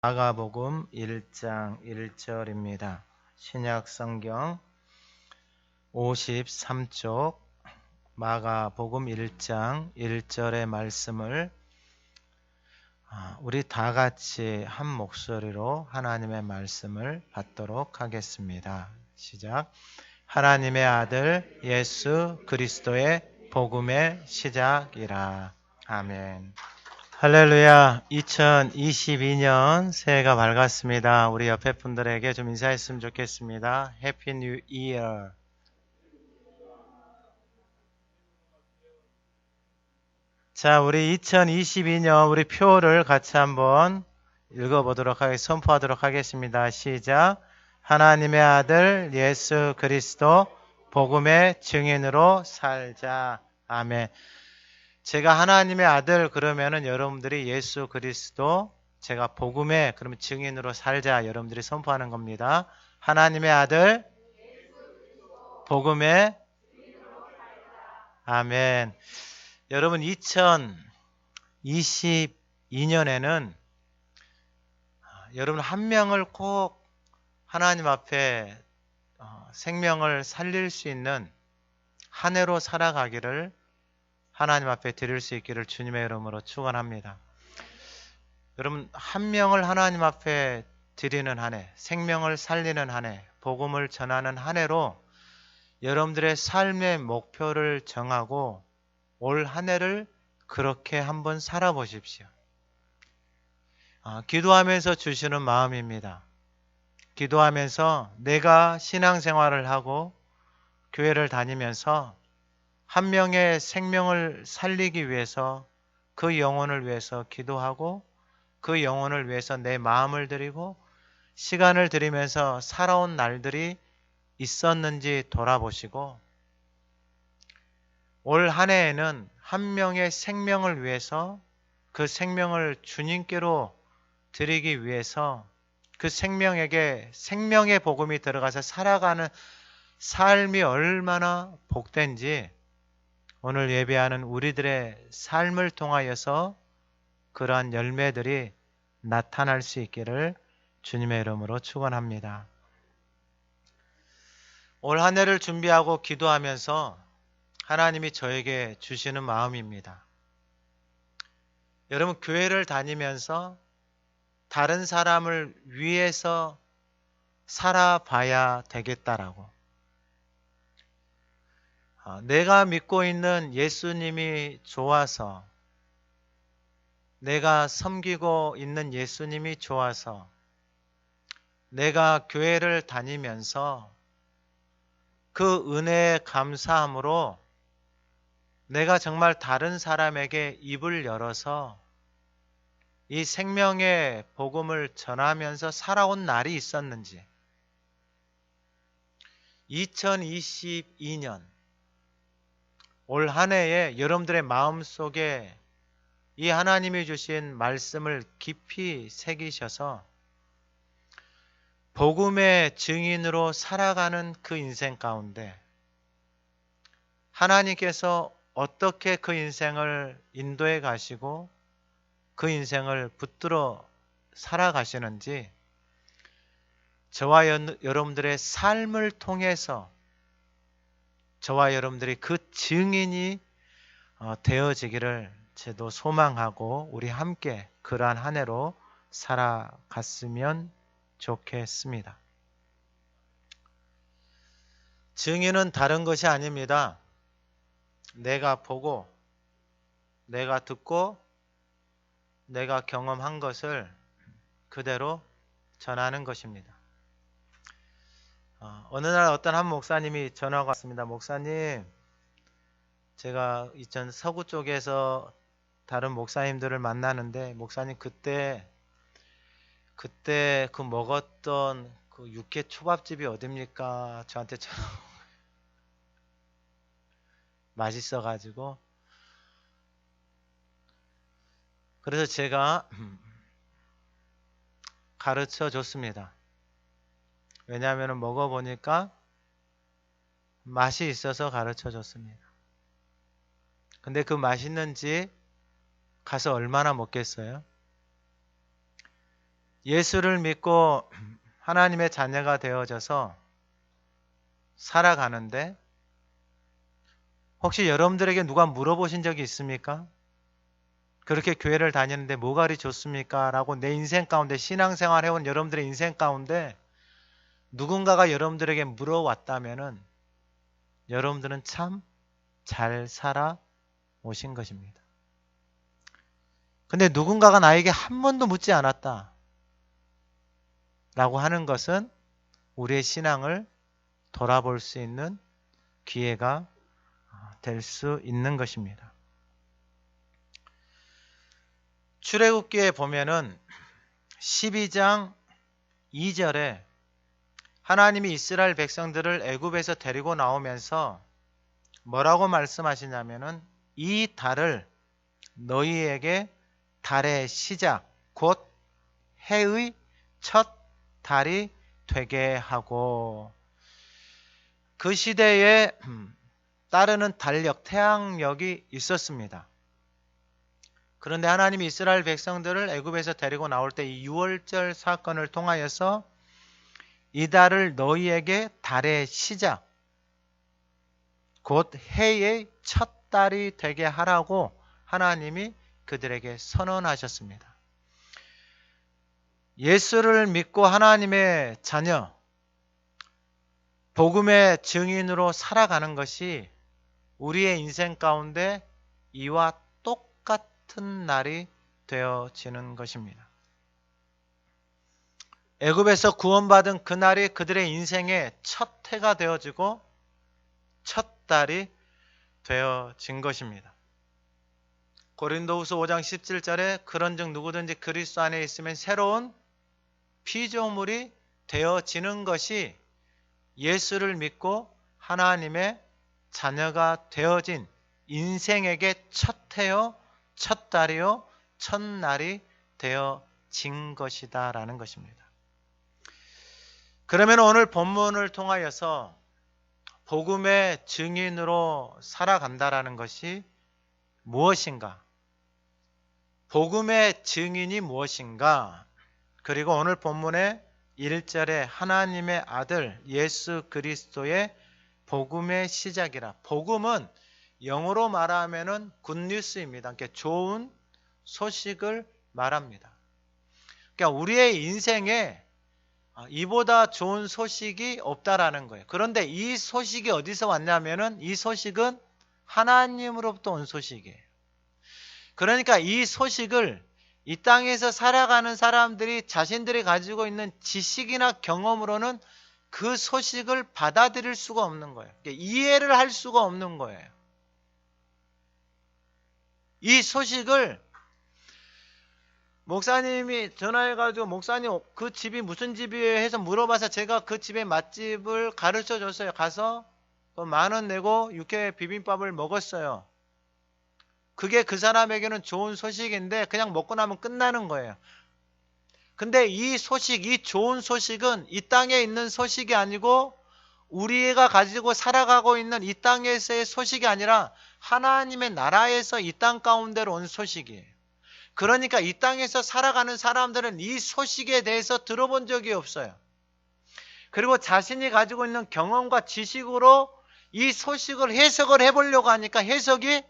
마가복음 1장 1절입니다. 신약 성경 53쪽 마가복음 1장 1절의 말씀을 우리 다 같이 한 목소리로 하나님의 말씀을 받도록 하겠습니다. 시작. 하나님의 아들 예수 그리스도의 복음의 시작이라. 아멘. 할렐루야. 2022년 새해가 밝았습니다. 우리 옆에 분들에게 좀 인사했으면 좋겠습니다. 해피 뉴 이어. 자, 우리 2022년 우리 표를 같이 한번 읽어보도록 선포하도록 하겠습니다. 시작. 하나님의 아들 예수 그리스도 복음의 증인으로 살자. 아멘. 제가 하나님의 아들 그러면은 여러분들이 예수 그리스도 제가 복음의 그러면 증인으로 살자 여러분들이 선포하는 겁니다. 하나님의 아들 복음의 아멘. 여러분 2022년에는 여러분 한 명을 꼭 하나님 앞에 생명을 살릴 수 있는 한 해로 살아가기를 하나님 앞에 드릴 수 있기를 주님의 이름으로 축원합니다. 여러분 한 명을 하나님 앞에 드리는 한 해, 생명을 살리는 한 해, 복음을 전하는 한 해로 여러분들의 삶의 목표를 정하고 올 한 해를 그렇게 한번 살아보십시오. 기도하면서 주시는 마음입니다. 기도하면서 내가 신앙생활을 하고 교회를 다니면서 한 명의 생명을 살리기 위해서 그 영혼을 위해서 기도하고 그 영혼을 위해서 내 마음을 드리고 시간을 들이면서 살아온 날들이 있었는지 돌아보시고 올 한 해에는 한 명의 생명을 위해서 그 생명을 주님께로 드리기 위해서 그 생명에게 생명의 복음이 들어가서 살아가는 삶이 얼마나 복된지 오늘 예배하는 우리들의 삶을 통하여서 그러한 열매들이 나타날 수 있기를 주님의 이름으로 축원합니다. 올 한 해를 준비하고 기도하면서 하나님이 저에게 주시는 마음입니다. 여러분 교회를 다니면서 다른 사람을 위해서 살아봐야 되겠다라고. 내가 믿고 있는 예수님이 좋아서 내가 섬기고 있는 예수님이 좋아서 내가 교회를 다니면서 그 은혜에 감사함으로 내가 정말 다른 사람에게 입을 열어서 이 생명의 복음을 전하면서 살아온 날이 있었는지 2022년 올 한 해에 여러분들의 마음속에 이 하나님이 주신 말씀을 깊이 새기셔서 복음의 증인으로 살아가는 그 인생 가운데 하나님께서 어떻게 그 인생을 인도해 가시고 그 인생을 붙들어 살아가시는지 저와 여러분들의 삶을 통해서 저와 여러분들이 그 증인이 되어지기를 저도 소망하고 우리 함께 그러한 한 해로 살아갔으면 좋겠습니다. 증인은 다른 것이 아닙니다. 내가 보고 내가 듣고 내가 경험한 것을 그대로 전하는 것입니다. 어느 날 어떤 한 목사님이 전화가 왔습니다. 목사님, 제가 이전 서구 쪽에서 다른 목사님들을 만나는데 목사님 그때 그 먹었던 그 육회 초밥집이 어딥니까? 저한테 맛있어가지고 그래서 제가 가르쳐 줬습니다. 왜냐하면 먹어보니까 맛이 있어서 가르쳐 줬습니다. 근데 그 맛있는지 가서 얼마나 먹겠어요? 예수를 믿고 하나님의 자녀가 되어져서 살아가는데 혹시 여러분들에게 누가 물어보신 적이 있습니까? 그렇게 교회를 다니는데 뭐가 그리 좋습니까? 라고 내 인생 가운데 신앙생활 해온 여러분들의 인생 가운데 누군가가 여러분들에게 물어왔다면은 여러분들은 참 잘 살아 오신 것입니다. 근데 누군가가 나에게 한 번도 묻지 않았다 라고 하는 것은 우리의 신앙을 돌아볼 수 있는 기회가 될 수 있는 것입니다. 출애굽기에 보면은 12장 2절에 하나님이 이스라엘 백성들을 애굽에서 데리고 나오면서 뭐라고 말씀하시냐면은 이 달을 너희에게 달의 시작 곧 해의 첫 달이 되게 하고, 그 시대에 따르는 달력, 태양력이 있었습니다. 그런데 하나님이 이스라엘 백성들을 애굽에서 데리고 나올 때 이 유월절 사건을 통하여서 이 달을 너희에게 달의 시작 곧 해의 첫 달이 되게 하라고 하나님이 그들에게 선언하셨습니다. 예수를 믿고 하나님의 자녀, 복음의 증인으로 살아가는 것이 우리의 인생 가운데 이와 똑같은 날이 되어지는 것입니다. 애굽에서 구원받은 그날이 그들의 인생의 첫 해가 되어지고 첫 달이 되어진 것입니다. 고린도후서 5장 17절에 그런즉 누구든지 그리스도 안에 있으면 새로운 피조물이 되어지는 것이 예수를 믿고 하나님의 자녀가 되어진 인생에게 첫 해요, 첫 달이요, 첫날이 되어진 것이다 라는 것입니다. 그러면 오늘 본문을 통하여서 복음의 증인으로 살아간다라는 것이 무엇인가? 복음의 증인이 무엇인가? 그리고 오늘 본문의 1절에 하나님의 아들 예수 그리스도의 복음의 시작이라. 복음은 영어로 말하면은 굿뉴스입니다. 그러니까 좋은 소식을 말합니다. 그러니까 우리의 인생에 이보다 좋은 소식이 없다라는 거예요. 그런데 이 소식이 어디서 왔냐면은 이 소식은 하나님으로부터 온 소식이에요. 그러니까 이 소식을 이 땅에서 살아가는 사람들이 자신들이 가지고 있는 지식이나 경험으로는 그 소식을 받아들일 수가 없는 거예요. 이해를 할 수가 없는 거예요. 이 소식을 목사님이 전화해가지고 목사님 그 집이 무슨 집이에요 해서 물어봐서 제가 그 집의 맛집을 가르쳐 줬어요. 가서 10,000원 내고 육회 비빔밥을 먹었어요. 그게 그 사람에게는 좋은 소식인데 그냥 먹고 나면 끝나는 거예요. 근데 이 소식, 이 좋은 소식은 이 땅에 있는 소식이 아니고 우리가 가지고 살아가고 있는 이 땅에서의 소식이 아니라 하나님의 나라에서 이 땅 가운데로 온 소식이에요. 그러니까 이 땅에서 살아가는 사람들은 이 소식에 대해서 들어본 적이 없어요. 그리고 자신이 가지고 있는 경험과 지식으로 이 소식을 해석을 해보려고 하니까 해석이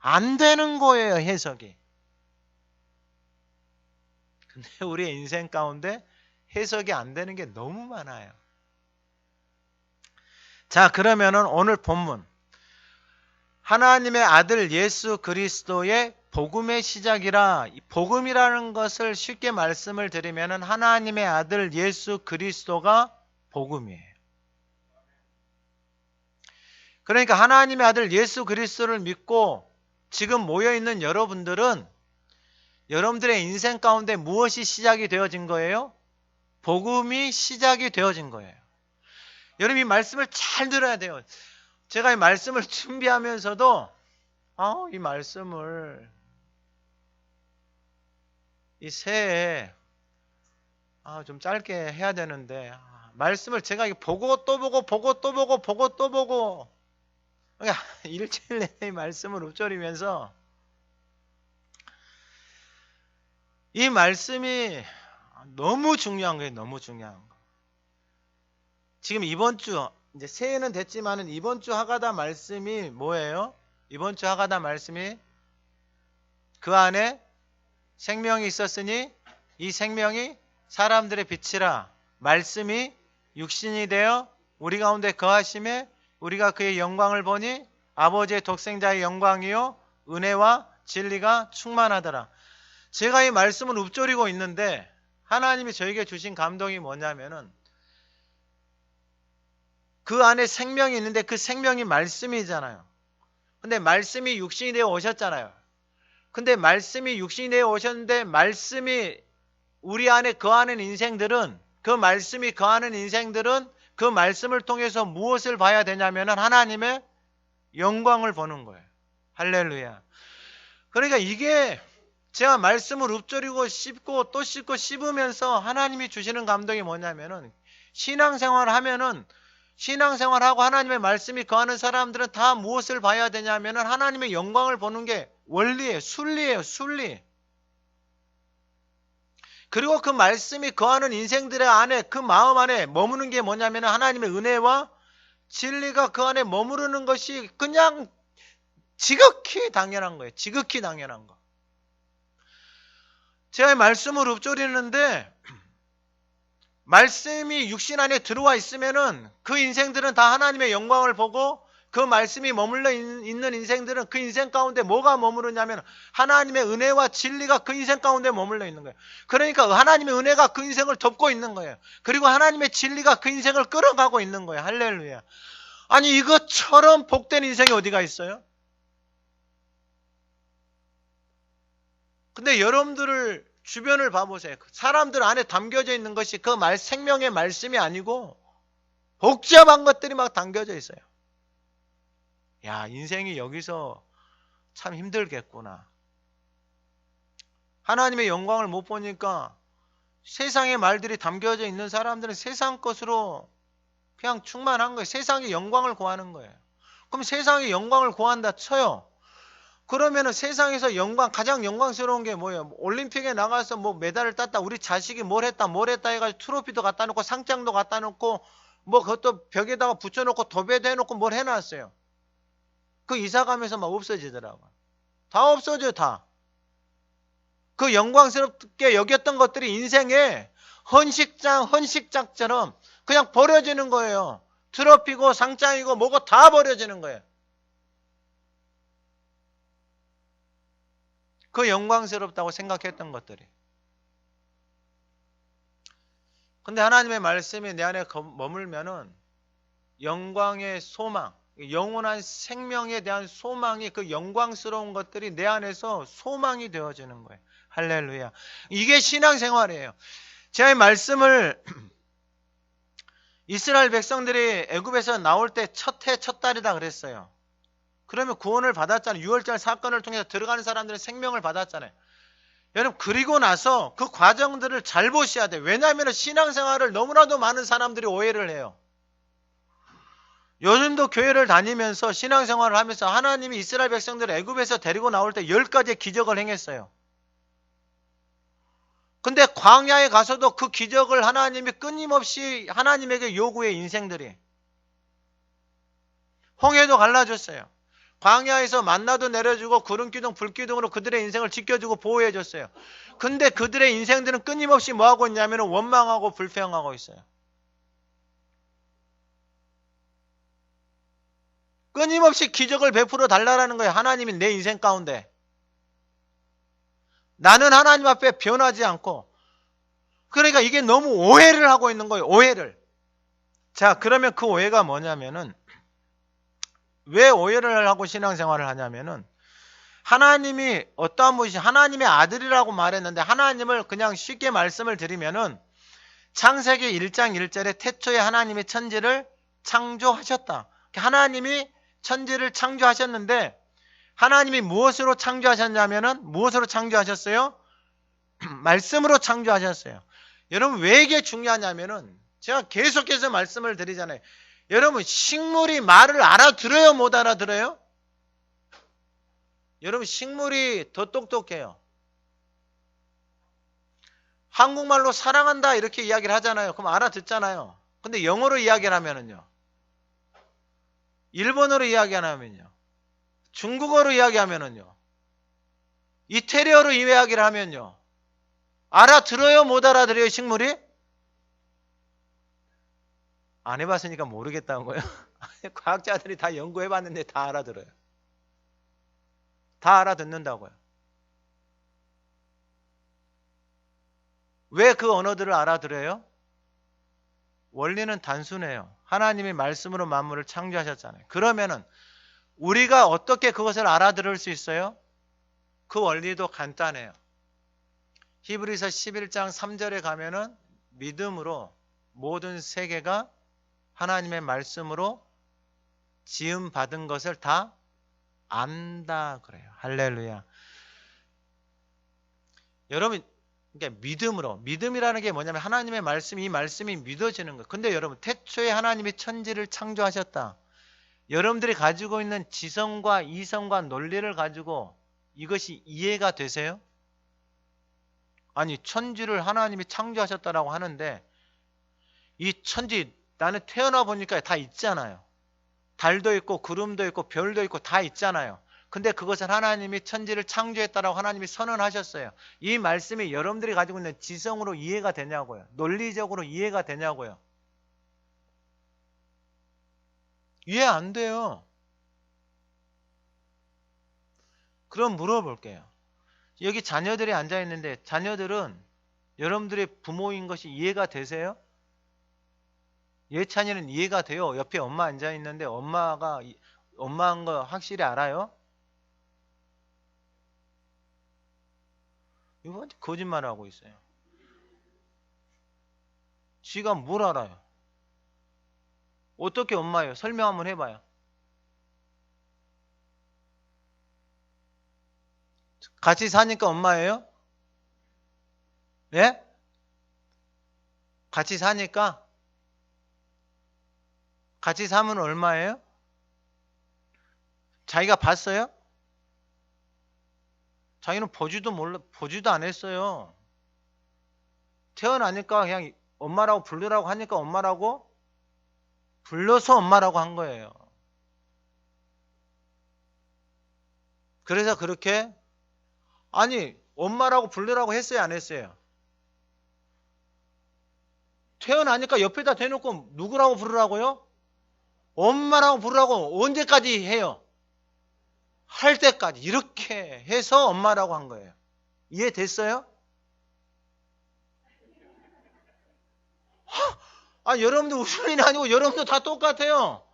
안 되는 거예요, 해석이. 근데 우리의 인생 가운데 해석이 안 되는 게 너무 많아요. 자, 그러면은 오늘 본문. 하나님의 아들 예수 그리스도의 복음의 시작이라. 복음이라는 것을 쉽게 말씀을 드리면은 하나님의 아들 예수 그리스도가 복음이에요. 그러니까 하나님의 아들 예수 그리스도를 믿고 지금 모여있는 여러분들은 여러분들의 인생 가운데 무엇이 시작이 되어진 거예요? 복음이 시작이 되어진 거예요. 여러분 이 말씀을 잘 들어야 돼요. 제가 이 말씀을 준비하면서도 이 말씀을 이 새해에 좀 짧게 해야 되는데 말씀을 제가 보고 또 보고 보고 또 보고 보고 또 보고 그러니까 일주일 내내 말씀을 읊조리면서 이 말씀이 너무 중요한 거예요. 너무 중요한 거. 지금 이번 주 이제 새해는 됐지만은 이번 주 하가다 말씀이 뭐예요? 이번 주 하가다 말씀이 그 안에 생명이 있었으니 이 생명이 사람들의 빛이라. 말씀이 육신이 되어 우리 가운데 거하심에 우리가 그의 영광을 보니 아버지의 독생자의 영광이요 은혜와 진리가 충만하더라. 제가 이 말씀을 읊조리고 있는데 하나님이 저에게 주신 감동이 뭐냐면은 그 안에 생명이 있는데 그 생명이 말씀이잖아요. 근데 말씀이 육신이 되어 오셨잖아요. 근데 말씀이 육신이 되어 오셨는데 말씀이 우리 안에 거하는 인생들은 그 말씀이 거하는 인생들은 그 말씀을 통해서 무엇을 봐야 되냐면은 하나님의 영광을 보는 거예요. 할렐루야. 그러니까 이게 제가 말씀을 읊조리고 씹고 또 씹고 씹으면서 하나님이 주시는 감동이 뭐냐면은 신앙생활을 하면은 신앙생활하고 하나님의 말씀이 거하는 사람들은 다 무엇을 봐야 되냐면은 하나님의 영광을 보는 게 원리예요. 순리예요. 순리. 그리고 그 말씀이 거하는 인생들의 안에 그 마음 안에 머무는 게 뭐냐면 하나님의 은혜와 진리가 그 안에 머무르는 것이 그냥 지극히 당연한 거예요. 지극히 당연한 거. 제가 말씀을 읊조리는데 말씀이 육신 안에 들어와 있으면은 그 인생들은 다 하나님의 영광을 보고 그 말씀이 머물러 있는 인생들은 그 인생 가운데 뭐가 머무르냐면 하나님의 은혜와 진리가 그 인생 가운데 머물러 있는 거예요. 그러니까 하나님의 은혜가 그 인생을 덮고 있는 거예요. 그리고 하나님의 진리가 그 인생을 끌어가고 있는 거예요. 할렐루야. 아니 이것처럼 복된 인생이 어디가 있어요? 근데 여러분들을 주변을 봐보세요. 사람들 안에 담겨져 있는 것이 그 생명의 말씀이 아니고 복잡한 것들이 막 담겨져 있어요. 야, 인생이 여기서 참 힘들겠구나. 하나님의 영광을 못 보니까 세상의 말들이 담겨져 있는 사람들은 세상 것으로 그냥 충만한 거예요. 세상의 영광을 구하는 거예요. 그럼 세상의 영광을 구한다 쳐요. 그러면은 세상에서 가장 영광스러운 게 뭐예요? 올림픽에 나가서 뭐 메달을 땄다. 우리 자식이 뭘 했다 해가지고 트로피도 갖다 놓고 상장도 갖다 놓고 뭐 그것도 벽에다가 붙여놓고 도배도 해놓고 뭘 해놨어요. 그 이사 가면서 막 없어지더라고. 다 없어져, 다. 그 영광스럽게 여겼던 것들이 인생의 헌식장처럼 그냥 버려지는 거예요. 트로피고 상장이고 뭐고 다 버려지는 거예요. 그 영광스럽다고 생각했던 것들이. 근데 하나님의 말씀이 내 안에 머물면은 영광의 소망, 영원한 생명에 대한 소망이 그 영광스러운 것들이 내 안에서 소망이 되어지는 거예요. 할렐루야. 이게 신앙생활이에요. 제가 이 말씀을 이스라엘 백성들이 애굽에서 나올 때 첫 해 첫 달이다 그랬어요. 그러면 구원을 받았잖아요. 6월절 사건을 통해서 들어가는 사람들은 생명을 받았잖아요. 여러분 그리고 나서 그 과정들을 잘 보셔야 돼요. 왜냐하면 신앙생활을 너무나도 많은 사람들이 오해를 해요. 요즘도 교회를 다니면서 신앙생활을 하면서 하나님이 이스라엘 백성들을 애굽에서 데리고 나올 때 10가지의 기적을 행했어요. 근데 광야에 가서도 그 기적을 하나님이 끊임없이 하나님에게 요구해 인생들이. 홍해도 갈라줬어요. 광야에서 만나도 내려주고 구름기둥 불기둥으로 그들의 인생을 지켜주고 보호해줬어요. 근데 그들의 인생들은 끊임없이 뭐하고 있냐면 원망하고 불평하고 있어요. 끊임없이 기적을 베풀어 달라는 거예요. 하나님이 내 인생 가운데. 나는 하나님 앞에 변하지 않고. 그러니까 이게 너무 오해를 하고 있는 거예요. 오해를. 자, 그러면 그 오해가 뭐냐면은 왜 오해를 하고 신앙생활을 하냐면은 하나님이 어떠한 분이시 하나님의 아들이라고 말했는데 하나님을 그냥 쉽게 말씀을 드리면은 창세기 1장 1절에 태초에 하나님이 천지를 창조하셨다. 하나님이 천지를 창조하셨는데 하나님이 무엇으로 창조하셨냐면은 무엇으로 창조하셨어요? 말씀으로 창조하셨어요. 여러분 왜 이게 중요하냐면은 제가 계속해서 말씀을 드리잖아요. 여러분 식물이 말을 알아들어요? 못 알아들어요? 여러분 식물이 더 똑똑해요. 한국말로 사랑한다 이렇게 이야기를 하잖아요. 그럼 알아듣잖아요. 근데 영어로 이야기를 하면은요. 일본어로 이야기하면요. 중국어로 이야기하면은요. 이태리어로 이야기를 하면요. 알아들어요? 못 알아들어요? 식물이? 안 해봤으니까 모르겠다는 거예요. 과학자들이 다 연구해봤는데 다 알아들어요. 다 알아듣는다고요. 왜 그 언어들을 알아들어요? 원리는 단순해요. 하나님이 말씀으로 만물을 창조하셨잖아요. 그러면은 우리가 어떻게 그것을 알아들을 수 있어요? 그 원리도 간단해요. 히브리서 11장 3절에 가면은 믿음으로 모든 세계가 하나님의 말씀으로 지음 받은 것을 다 안다 그래요. 할렐루야. 여러분, 그러니까 믿음이라는 게 뭐냐면 하나님의 말씀, 이 말씀이 믿어지는 거예요. 근데 여러분, 태초에 하나님이 천지를 창조하셨다. 여러분들이 가지고 있는 지성과 이성과 논리를 가지고 이것이 이해가 되세요? 아니, 천지를 하나님이 창조하셨다라고 하는데 이 천지 나는 태어나 보니까 다 있잖아요. 달도 있고 구름도 있고 별도 있고 다 있잖아요. 근데 그것을 하나님이 천지를 창조했다라고 하나님이 선언하셨어요. 이 말씀이 여러분들이 가지고 있는 지성으로 이해가 되냐고요. 논리적으로 이해가 되냐고요. 이해 안 돼요. 그럼 물어볼게요. 여기 자녀들이 앉아 있는데 자녀들은 여러분들의 부모인 것이 이해가 되세요? 예찬이는 이해가 돼요. 옆에 엄마 앉아 있는데 엄마가 엄마인 거 확실히 알아요? 이거 거짓말하고 있어요. 지가 뭘 알아요? 어떻게 엄마예요? 설명 한번 해봐요. 같이 사니까 엄마예요? 예? 같이 사니까? 같이 사면 얼마예요? 자기가 봤어요? 자기는 보지도 안 했어요. 태어나니까 그냥 엄마라고 부르라고 하니까 엄마라고 불러서 엄마라고 한 거예요. 그래서 그렇게 아니 엄마라고 부르라고 했어요 안 했어요? 태어나니까 옆에다 대놓고 누구라고 부르라고요? 엄마라고 부르라고 언제까지 해요? 할 때까지 이렇게 해서 엄마라고 한 거예요. 이해됐어요? 여러분들 웃음이 아니고 여러분도 다 똑같아요.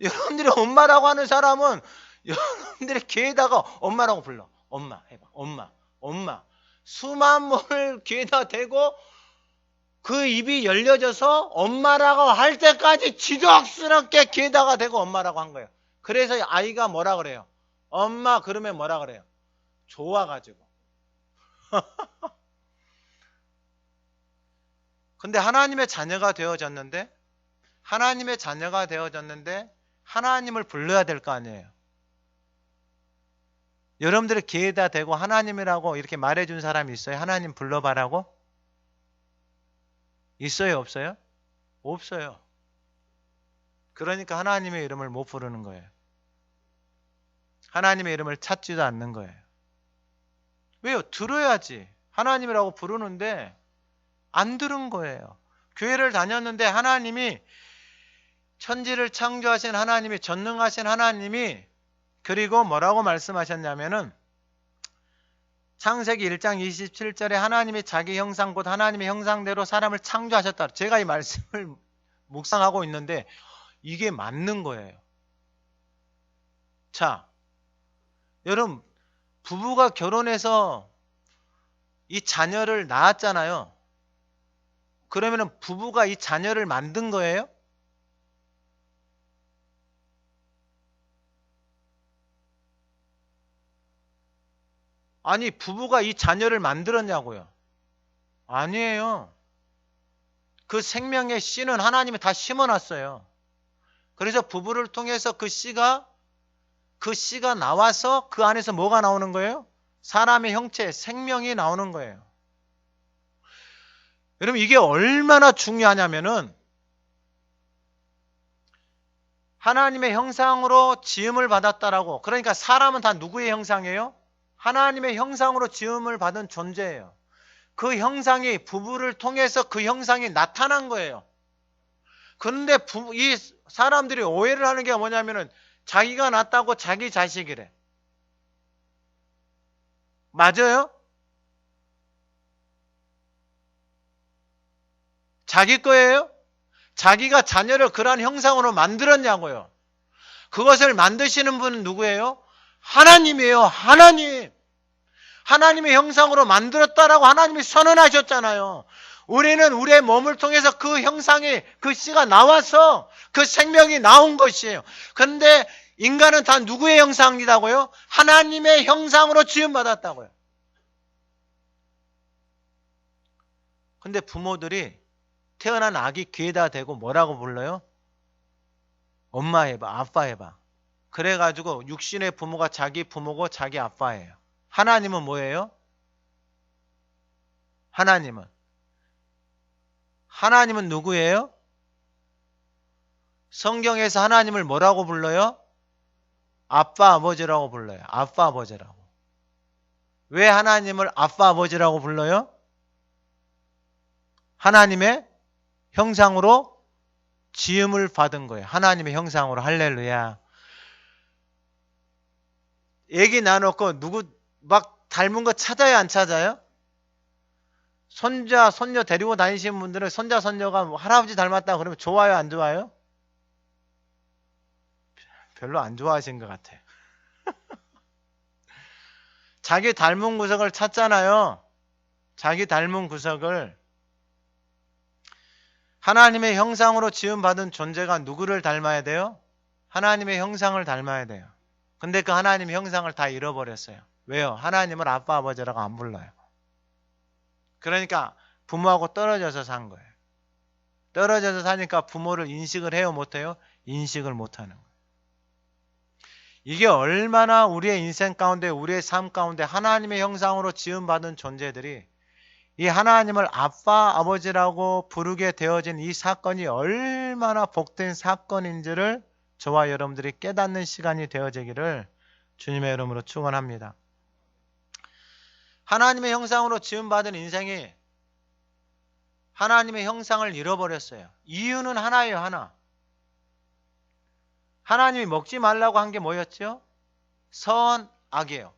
여러분들이 엄마라고 하는 사람은 여러분들의 귀에다가 엄마라고 불러. 엄마 해봐. 엄마. 수만 번을 귀에다 대고 그 입이 열려져서 엄마라고 할 때까지 지독스럽게 귀에다가 대고 엄마라고 한 거예요. 그래서 아이가 뭐라 그래요? 엄마 그러면 뭐라 그래요? 좋아가지고. 근데 하나님의 자녀가 되어졌는데 하나님을 불러야 될 거 아니에요. 여러분들의 귀에다 대고 하나님이라고 이렇게 말해준 사람이 있어요? 하나님 불러봐라고? 있어요? 없어요? 없어요. 그러니까 하나님의 이름을 못 부르는 거예요. 하나님의 이름을 찾지도 않는 거예요. 왜요? 들어야지. 하나님이라고 부르는데 안 들은 거예요. 교회를 다녔는데 하나님이 천지를 창조하신 하나님이 전능하신 하나님이 그리고 뭐라고 말씀하셨냐면은 창세기 1장 27절에 하나님이 자기 형상 곧 하나님의 형상대로 사람을 창조하셨다. 제가 이 말씀을 묵상하고 있는데 이게 맞는 거예요. 자, 여러분 부부가 결혼해서 이 자녀를 낳았잖아요. 그러면은 부부가 이 자녀를 만든 거예요? 아니, 부부가 이 자녀를 만들었냐고요? 아니에요. 그 생명의 씨는 하나님이 다 심어놨어요. 그래서 부부를 통해서 그 씨가 나와서 그 안에서 뭐가 나오는 거예요? 사람의 형체, 생명이 나오는 거예요. 여러분 이게 얼마나 중요하냐면은 하나님의 형상으로 지음을 받았다라고. 그러니까 사람은 다 누구의 형상이에요? 하나님의 형상으로 지음을 받은 존재예요. 그 형상이 부부를 통해서 그 형상이 나타난 거예요. 그런데 이 사람들이 오해를 하는 게 뭐냐면은 자기가 낳았다고 자기 자식이래. 맞아요? 자기 거예요? 자기가 자녀를 그러한 형상으로 만들었냐고요. 그것을 만드시는 분은 누구예요? 하나님이에요. 하나님. 하나님의 형상으로 만들었다라고 하나님이 선언하셨잖아요. 우리는 우리의 몸을 통해서 그 형상이, 그 씨가 나와서 그 생명이 나온 것이에요. 그런데 인간은 다 누구의 형상이라고요? 하나님의 형상으로 지음받았다고요. 근데 부모들이 태어난 아기 귀에다 대고 뭐라고 불러요? 엄마 해봐, 아빠 해봐. 그래가지고 육신의 부모가 자기 부모고 자기 아빠예요. 하나님은 뭐예요? 하나님은 누구예요? 성경에서 하나님을 뭐라고 불러요? 아빠 아버지라고 불러요. 아빠 아버지라고. 왜 하나님을 아빠 아버지라고 불러요? 하나님의 형상으로 지음을 받은 거예요. 하나님의 형상으로. 할렐루야. 얘기 나눠놓고 누구 막 닮은 거 찾아요, 안 찾아요? 손자, 손녀 데리고 다니시는 분들은 손자, 손녀가 뭐 할아버지 닮았다 그러면 좋아요, 안 좋아요? 별로 안 좋아하신 것 같아요. 자기 닮은 구석을 찾잖아요. 자기 닮은 구석을. 하나님의 형상으로 지음받은 존재가 누구를 닮아야 돼요? 하나님의 형상을 닮아야 돼요. 근데 그 하나님의 형상을 다 잃어버렸어요. 왜요? 하나님을 아빠 아버지라고 안 불러요. 그러니까 부모하고 떨어져서 산 거예요. 떨어져서 사니까 부모를 인식을 해요, 못해요? 인식을 못하는 거예요. 이게 얼마나 우리의 인생 가운데, 우리의 삶 가운데 하나님의 형상으로 지음받은 존재들이 이 하나님을 아빠, 아버지라고 부르게 되어진 이 사건이 얼마나 복된 사건인지를 저와 여러분들이 깨닫는 시간이 되어지기를 주님의 이름으로 축원합니다. 하나님의 형상으로 지음받은 인생이 하나님의 형상을 잃어버렸어요. 이유는 하나예요, 하나. 하나님이 먹지 말라고 한 게 뭐였죠? 선, 악이에요.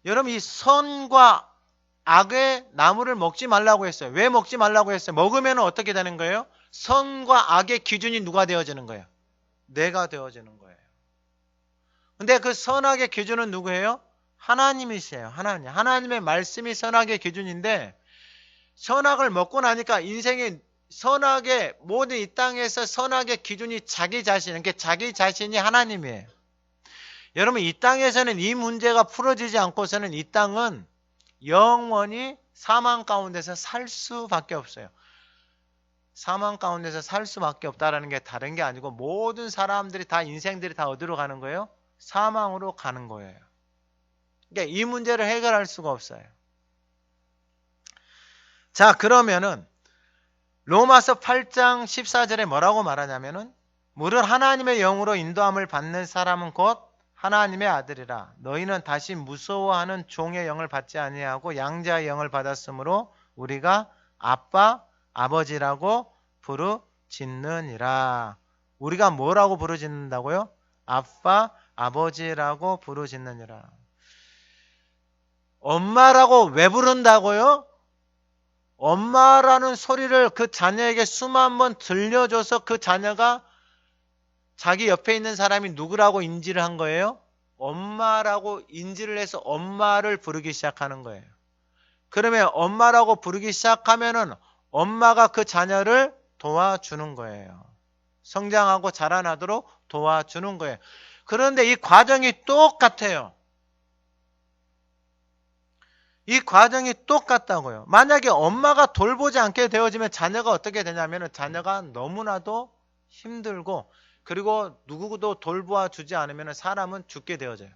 여러분 이 선과 악의 나무를 먹지 말라고 했어요. 왜 먹지 말라고 했어요? 먹으면 어떻게 되는 거예요? 선과 악의 기준이 누가 되어지는 거예요? 내가 되어지는 거예요. 근데 그 선악의 기준은 누구예요? 하나님이세요. 하나님. 하나님의 말씀이 선악의 기준인데 선악을 먹고 나니까 인생의 선악의 모든 이 땅에서 선악의 기준이 자기 자신, 그러니까 자기 자신이 하나님이에요. 여러분 이 땅에서는 이 문제가 풀어지지 않고서는 이 땅은 영원히 사망 가운데서 살 수밖에 없어요. 사망 가운데서 살 수밖에 없다라는 게 다른 게 아니고 모든 사람들이 다 인생들이 다 어디로 가는 거예요? 사망으로 가는 거예요. 그러니까 이 문제를 해결할 수가 없어요. 자, 그러면은 로마서 8장 14절에 뭐라고 말하냐면은 무릇 하나님의 영으로 인도함을 받는 사람은 곧 하나님의 아들이라. 너희는 다시 무서워하는 종의 영을 받지 아니하고 양자의 영을 받았으므로 우리가 아빠, 아버지라고 부르짖느니라. 우리가 뭐라고 부르짖는다고요? 아빠, 아버지라고 부르짖느니라. 엄마라고 왜 부른다고요? 엄마라는 소리를 그 자녀에게 수만 번 들려줘서 그 자녀가 자기 옆에 있는 사람이 누구라고 인지를 한 거예요? 엄마라고 인지를 해서 엄마를 부르기 시작하는 거예요. 그러면 엄마라고 부르기 시작하면은 엄마가 그 자녀를 도와주는 거예요. 성장하고 자라나도록 도와주는 거예요. 그런데 이 과정이 똑같아요. 이 과정이 똑같다고요. 만약에 엄마가 돌보지 않게 되어지면 자녀가 어떻게 되냐면 자녀가 너무나도 힘들고 그리고 누구도 돌보아 주지 않으면 사람은 죽게 되어져요.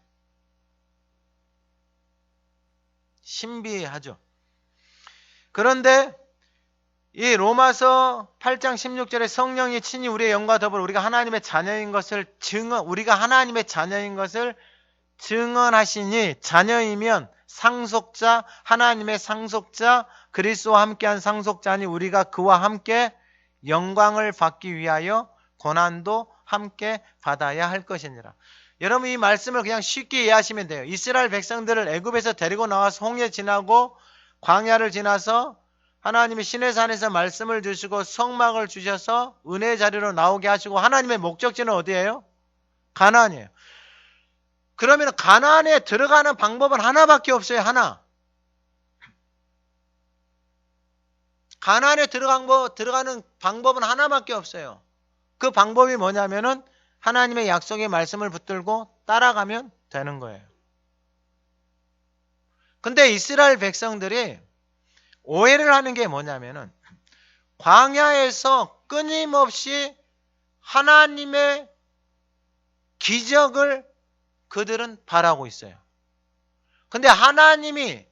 신비하죠. 그런데 이 로마서 8장 16절에 성령이 친히 우리의 영과 더불어 우리가 하나님의 자녀인 것을 증언하시니, 자녀이면 상속자, 하나님의 상속자, 그리스도와 함께한 상속자니 우리가 그와 함께 영광을 받기 위하여 고난도 함께 받아야 할 것이니라. 여러분, 이 말씀을 그냥 쉽게 이해하시면 돼요. 이스라엘 백성들을 애굽에서 데리고 나와서 홍해 지나고 광야를 지나서 하나님이 시내산에서 말씀을 주시고 성막을 주셔서 은혜 자리로 나오게 하시고, 하나님의 목적지는 어디예요? 가나안이에요. 그러면 가나안에 들어가는 방법은 하나밖에 없어요. 하나. 가나안에 들어가는 방법은 하나밖에 없어요. 그 방법이 뭐냐면은 하나님의 약속의 말씀을 붙들고 따라가면 되는 거예요. 근데 이스라엘 백성들이 오해를 하는 게 뭐냐면은 광야에서 끊임없이 하나님의 기적을 그들은 바라고 있어요. 근데 하나님이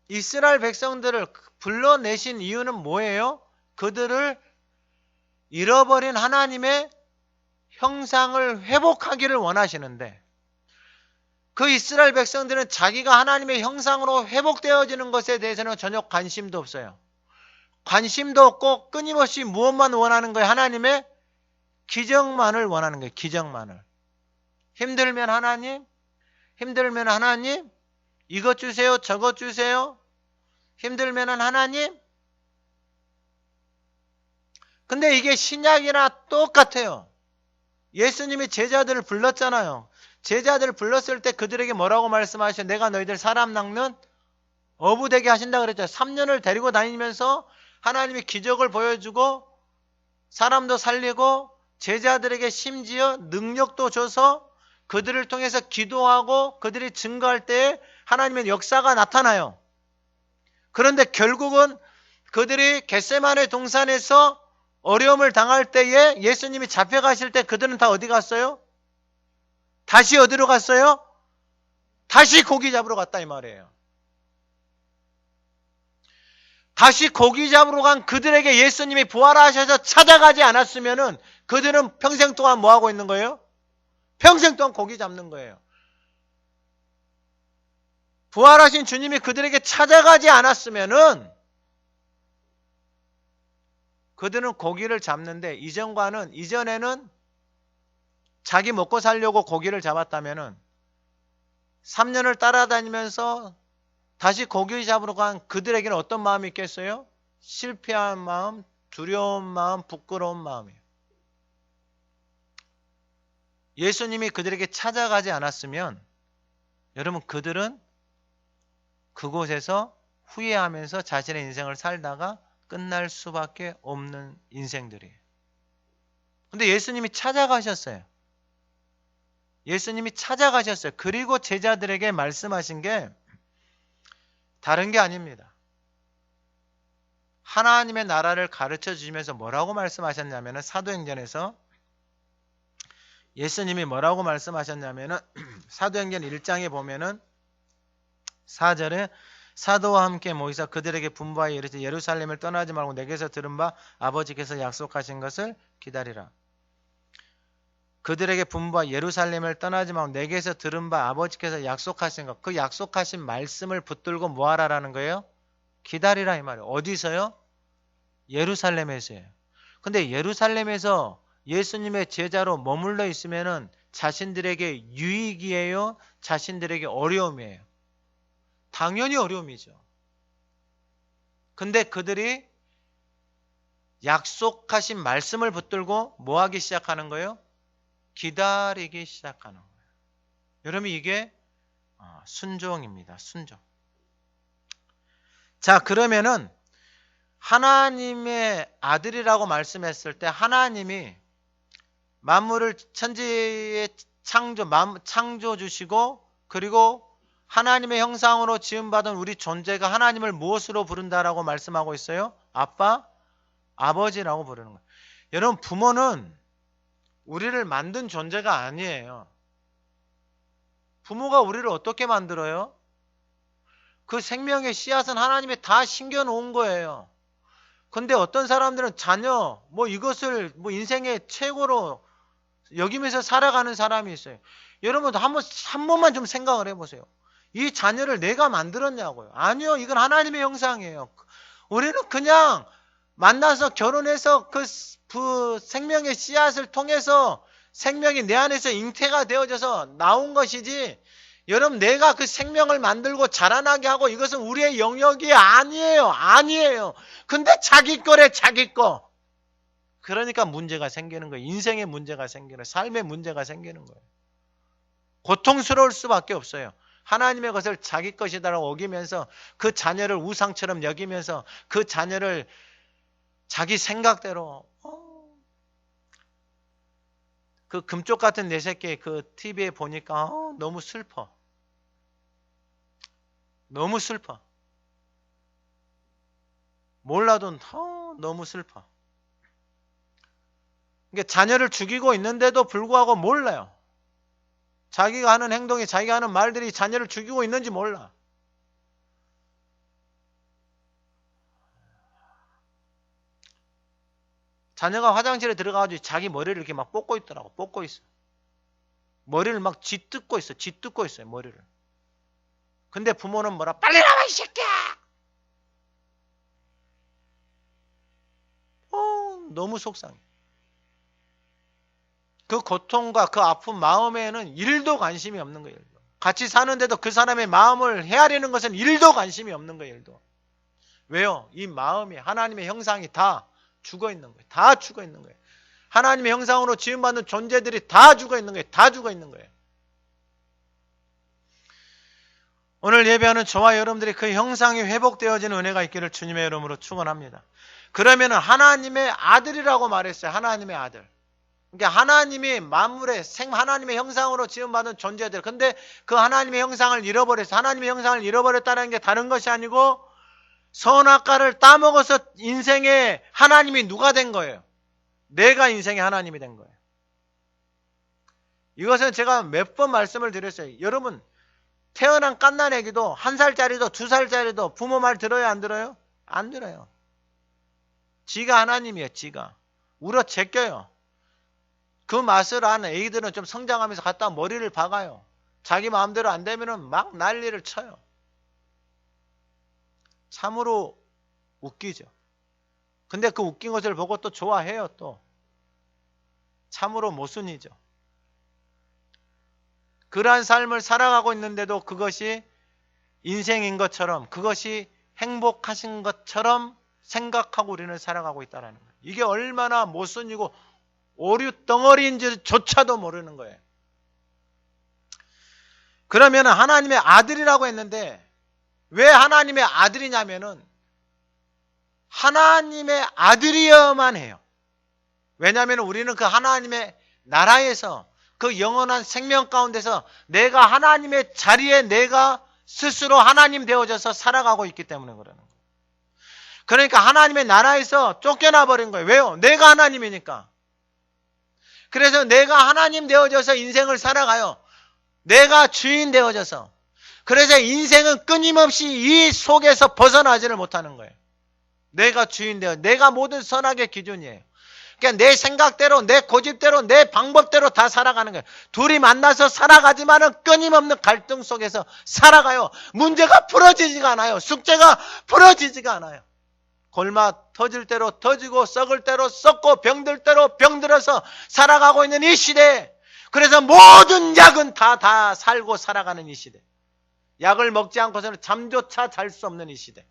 이스라엘 백성들을 불러내신 이유는 뭐예요? 그들을 잃어버린 하나님의 형상을 회복하기를 원하시는데, 그 이스라엘 백성들은 자기가 하나님의 형상으로 회복되어지는 것에 대해서는 전혀 관심도 없어요. 관심도 없고 끊임없이 무엇만 원하는 거예요? 하나님의 기적만을 원하는 거예요. 기적만을. 힘들면 하나님, 이것 주세요, 저것 주세요. 힘들면은 하나님. 근데 이게 신약이나 똑같아요. 예수님이 제자들을 불렀잖아요. 제자들을 불렀을 때 그들에게 뭐라고 말씀하셔요? 내가 너희들 사람 낚는 어부되게 하신다 그랬죠. 3년을 데리고 다니면서 하나님이 기적을 보여주고 사람도 살리고 제자들에게 심지어 능력도 줘서 그들을 통해서 기도하고 그들이 증거할 때에 하나님의 역사가 나타나요. 그런데 결국은 그들이 겟세마네 동산에서 어려움을 당할 때에 예수님이 잡혀가실 때 그들은 다 어디 갔어요? 다시 어디로 갔어요? 다시 고기 잡으러 갔다 이 말이에요. 다시 고기 잡으러 간 그들에게 예수님이 부활하셔서 찾아가지 않았으면은 그들은 평생 동안 뭐 하고 있는 거예요? 평생 동안 고기 잡는 거예요. 부활하신 주님이 그들에게 찾아가지 않았으면은 그들은 고기를 잡는데, 이전에는 자기 먹고 살려고 고기를 잡았다면은 3년을 따라다니면서 다시 고기 잡으러 간 그들에게는 어떤 마음이 있겠어요? 실패한 마음, 두려운 마음, 부끄러운 마음이에요. 예수님이 그들에게 찾아가지 않았으면 여러분, 그들은 그곳에서 후회하면서 자신의 인생을 살다가 끝날 수밖에 없는 인생들이에요. 근데 예수님이 찾아가셨어요. 그리고 제자들에게 말씀하신 게 다른 게 아닙니다. 하나님의 나라를 가르쳐 주시면서 뭐라고 말씀하셨냐면은, 사도행전에서 예수님이 뭐라고 말씀하셨냐면은 사도행전 1장에 보면은 4절에 사도와 함께 모이사 그들에게 분부하여 이르시되 예루살렘을 떠나지 말고 내게서 들은 바 아버지께서 약속하신 것을 기다리라. 그들에게 분부하여 예루살렘을 떠나지 말고 내게서 들은 바 아버지께서 약속하신 것, 그 약속하신 말씀을 붙들고 뭐하라라는 거예요? 기다리라 이 말이에요. 어디서요? 예루살렘에서요. 근데 예루살렘에서 예수님의 제자로 머물러 있으면은 자신들에게 유익이에요? 자신들에게 어려움이에요? 당연히 어려움이죠. 근데 그들이 약속하신 말씀을 붙들고 뭐 하기 시작하는 거예요? 기다리기 시작하는 거예요. 여러분, 이게 순종입니다. 순종. 자, 그러면은 하나님의 아들이라고 말씀했을 때 하나님이 만물을 천지의 창조 주시고, 그리고 하나님의 형상으로 지음받은 우리 존재가 하나님을 무엇으로 부른다라고 말씀하고 있어요? 아빠, 아버지라고 부르는 거예요. 여러분, 부모는 우리를 만든 존재가 아니에요. 부모가 우리를 어떻게 만들어요? 그 생명의 씨앗은 하나님이 다 심겨놓은 거예요. 근데 어떤 사람들은 자녀, 이것을 인생의 최고로 여기면서 살아가는 사람이 있어요. 여러분, 한 번만 좀 생각을 해보세요. 이 자녀를 내가 만들었냐고요? 아니요, 이건 하나님의 형상이에요. 우리는 그냥 만나서 결혼해서 그 생명의 씨앗을 통해서 생명이 내 안에서 잉태가 되어져서 나온 것이지, 여러분, 내가 그 생명을 만들고 자라나게 하고 이것은 우리의 영역이 아니에요. 근데 자기 거래, 자기 거. 그러니까 문제가 생기는 거예요. 인생의 문제가 생기는 거예요. 삶의 문제가 생기는 거예요. 고통스러울 수밖에 없어요. 하나님의 것을 자기 것이다라고 어기면서 그 자녀를 우상처럼 여기면서 그 자녀를 자기 생각대로 그 금쪽 같은 내 새끼 그 TV에 보니까 너무 슬퍼. 너무 슬퍼. 몰라도 너무 슬퍼. 그러니까 자녀를 죽이고 있는데도 불구하고 몰라요. 자기가 하는 행동이, 자기가 하는 말들이 자녀를 죽이고 있는지 몰라. 자녀가 화장실에 들어가가지고 자기 머리를 이렇게 막 뽑고 있더라고. 뽑고 있어. 머리를 막 쥐뜯고 있어요. 머리를. 근데 부모는 뭐라? 빨리 나와 이 새끼야! 너무 속상해. 그 고통과 그 아픈 마음에는 1도 관심이 없는 거예요. 같이 사는데도 그 사람의 마음을 헤아리는 것은 1도 관심이 없는 거예요. 1도. 왜요? 이 마음이, 하나님의 형상이 다 죽어 있는 거예요. 다 죽어 있는 거예요. 하나님의 형상으로 지음받는 존재들이 다 죽어 있는 거예요. 다 죽어 있는 거예요. 오늘 예배하는 저와 여러분들이 그 형상이 회복되어지는 은혜가 있기를 주님의 이름으로 축원합니다. 그러면 하나님의 아들이라고 말했어요. 하나님의 아들. 그러니까 하나님이 만물의 하나님의 형상으로 지음받은 존재들. 근데 그 하나님의 형상을 잃어버렸어요. 하나님의 형상을 잃어버렸다는 게 다른 것이 아니고 선악과를 따먹어서 인생의 하나님이 누가 된 거예요? 내가 인생의 하나님이 된 거예요. 이것은 제가 몇 번 말씀을 드렸어요. 여러분, 태어난 갓난애기도 1살짜리도 2살짜리도 부모 말 들어요? 안 들어요? 안 들어요. 지가 하나님이에요. 지가. 울어 제껴요. 그 맛을 아는 애기들은 좀 성장하면서 갖다 머리를 박아요. 자기 마음대로 안 되면은 막 난리를 쳐요. 참으로 웃기죠. 근데 그 웃긴 것을 보고 또 좋아해요. 또 참으로 모순이죠. 그러한 삶을 살아가고 있는데도 그것이 인생인 것처럼, 그것이 행복하신 것처럼 생각하고 우리는 살아가고 있다는 거예요. 이게 얼마나 모순이고 오류 덩어리인지조차도 모르는 거예요. 그러면 하나님의 아들이라고 했는데 왜 하나님의 아들이냐면은 하나님의 아들이어야만 해요. 왜냐하면 우리는 그 하나님의 나라에서 그 영원한 생명 가운데서 내가 하나님의 자리에 내가 스스로 하나님 되어져서 살아가고 있기 때문에 그러는 거예요. 그러니까 하나님의 나라에서 쫓겨나 버린 거예요. 왜요? 내가 하나님이니까. 그래서 내가 하나님 되어져서 인생을 살아가요. 내가 주인 되어져서. 그래서 인생은 끊임없이 이 속에서 벗어나지를 못하는 거예요. 내가 주인 되어, 내가 모든 선악의 기준이에요. 그러니까 내 생각대로, 내 고집대로, 내 방법대로 다 살아가는 거예요. 둘이 만나서 살아가지만은 끊임없는 갈등 속에서 살아가요. 문제가 풀어지지가 않아요. 숙제가 풀어지지가 않아요. 골마 터질 대로 터지고 썩을 대로 썩고 병들 대로 병들어서 살아가고 있는 이 시대에, 그래서 모든 약은 다 살고 살아가는 이 시대, 약을 먹지 않고서는 잠조차 잘 수 없는 이 시대.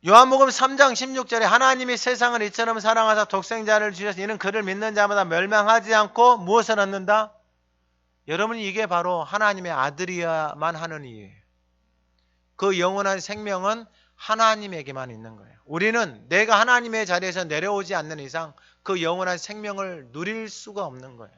요한복음 3장 16절에 하나님이 세상을 이처럼 사랑하사 독생자를 주셔서 이는 그를 믿는 자마다 멸망하지 않고 무엇을 얻는다? 여러분이 이게 바로 하나님의 아들이야만 하는 이유예요. 그 영원한 생명은 하나님에게만 있는 거예요. 우리는 내가 하나님의 자리에서 내려오지 않는 이상 그 영원한 생명을 누릴 수가 없는 거예요.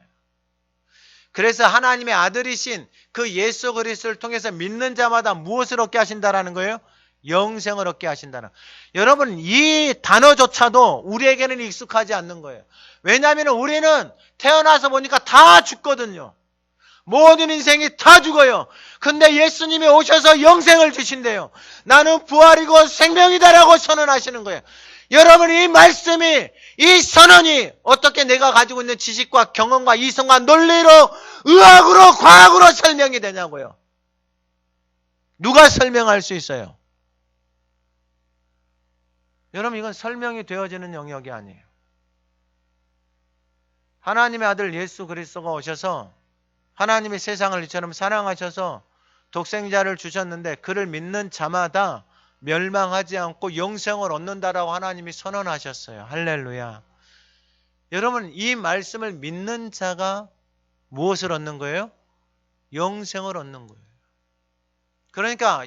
그래서 하나님의 아들이신 그 예수 그리스도를 통해서 믿는 자마다 무엇을 얻게 하신다라는 거예요? 영생을 얻게 하신다는. 여러분, 이 단어조차도 우리에게는 익숙하지 않는 거예요. 왜냐하면 우리는 태어나서 보니까 다 죽거든요. 모든 인생이 다 죽어요. 근데 예수님이 오셔서 영생을 주신대요. 나는 부활이고 생명이다라고 선언하시는 거예요. 여러분, 이 말씀이, 이 선언이 어떻게 내가 가지고 있는 지식과 경험과 이성과 논리로, 의학으로, 과학으로 설명이 되냐고요. 누가 설명할 수 있어요? 여러분, 이건 설명이 되어지는 영역이 아니에요. 하나님의 아들 예수 그리스도가 오셔서 하나님이 세상을 이처럼 사랑하셔서 독생자를 주셨는데 그를 믿는 자마다 멸망하지 않고 영생을 얻는다라고 하나님이 선언하셨어요. 할렐루야. 여러분, 이 말씀을 믿는 자가 무엇을 얻는 거예요? 영생을 얻는 거예요. 그러니까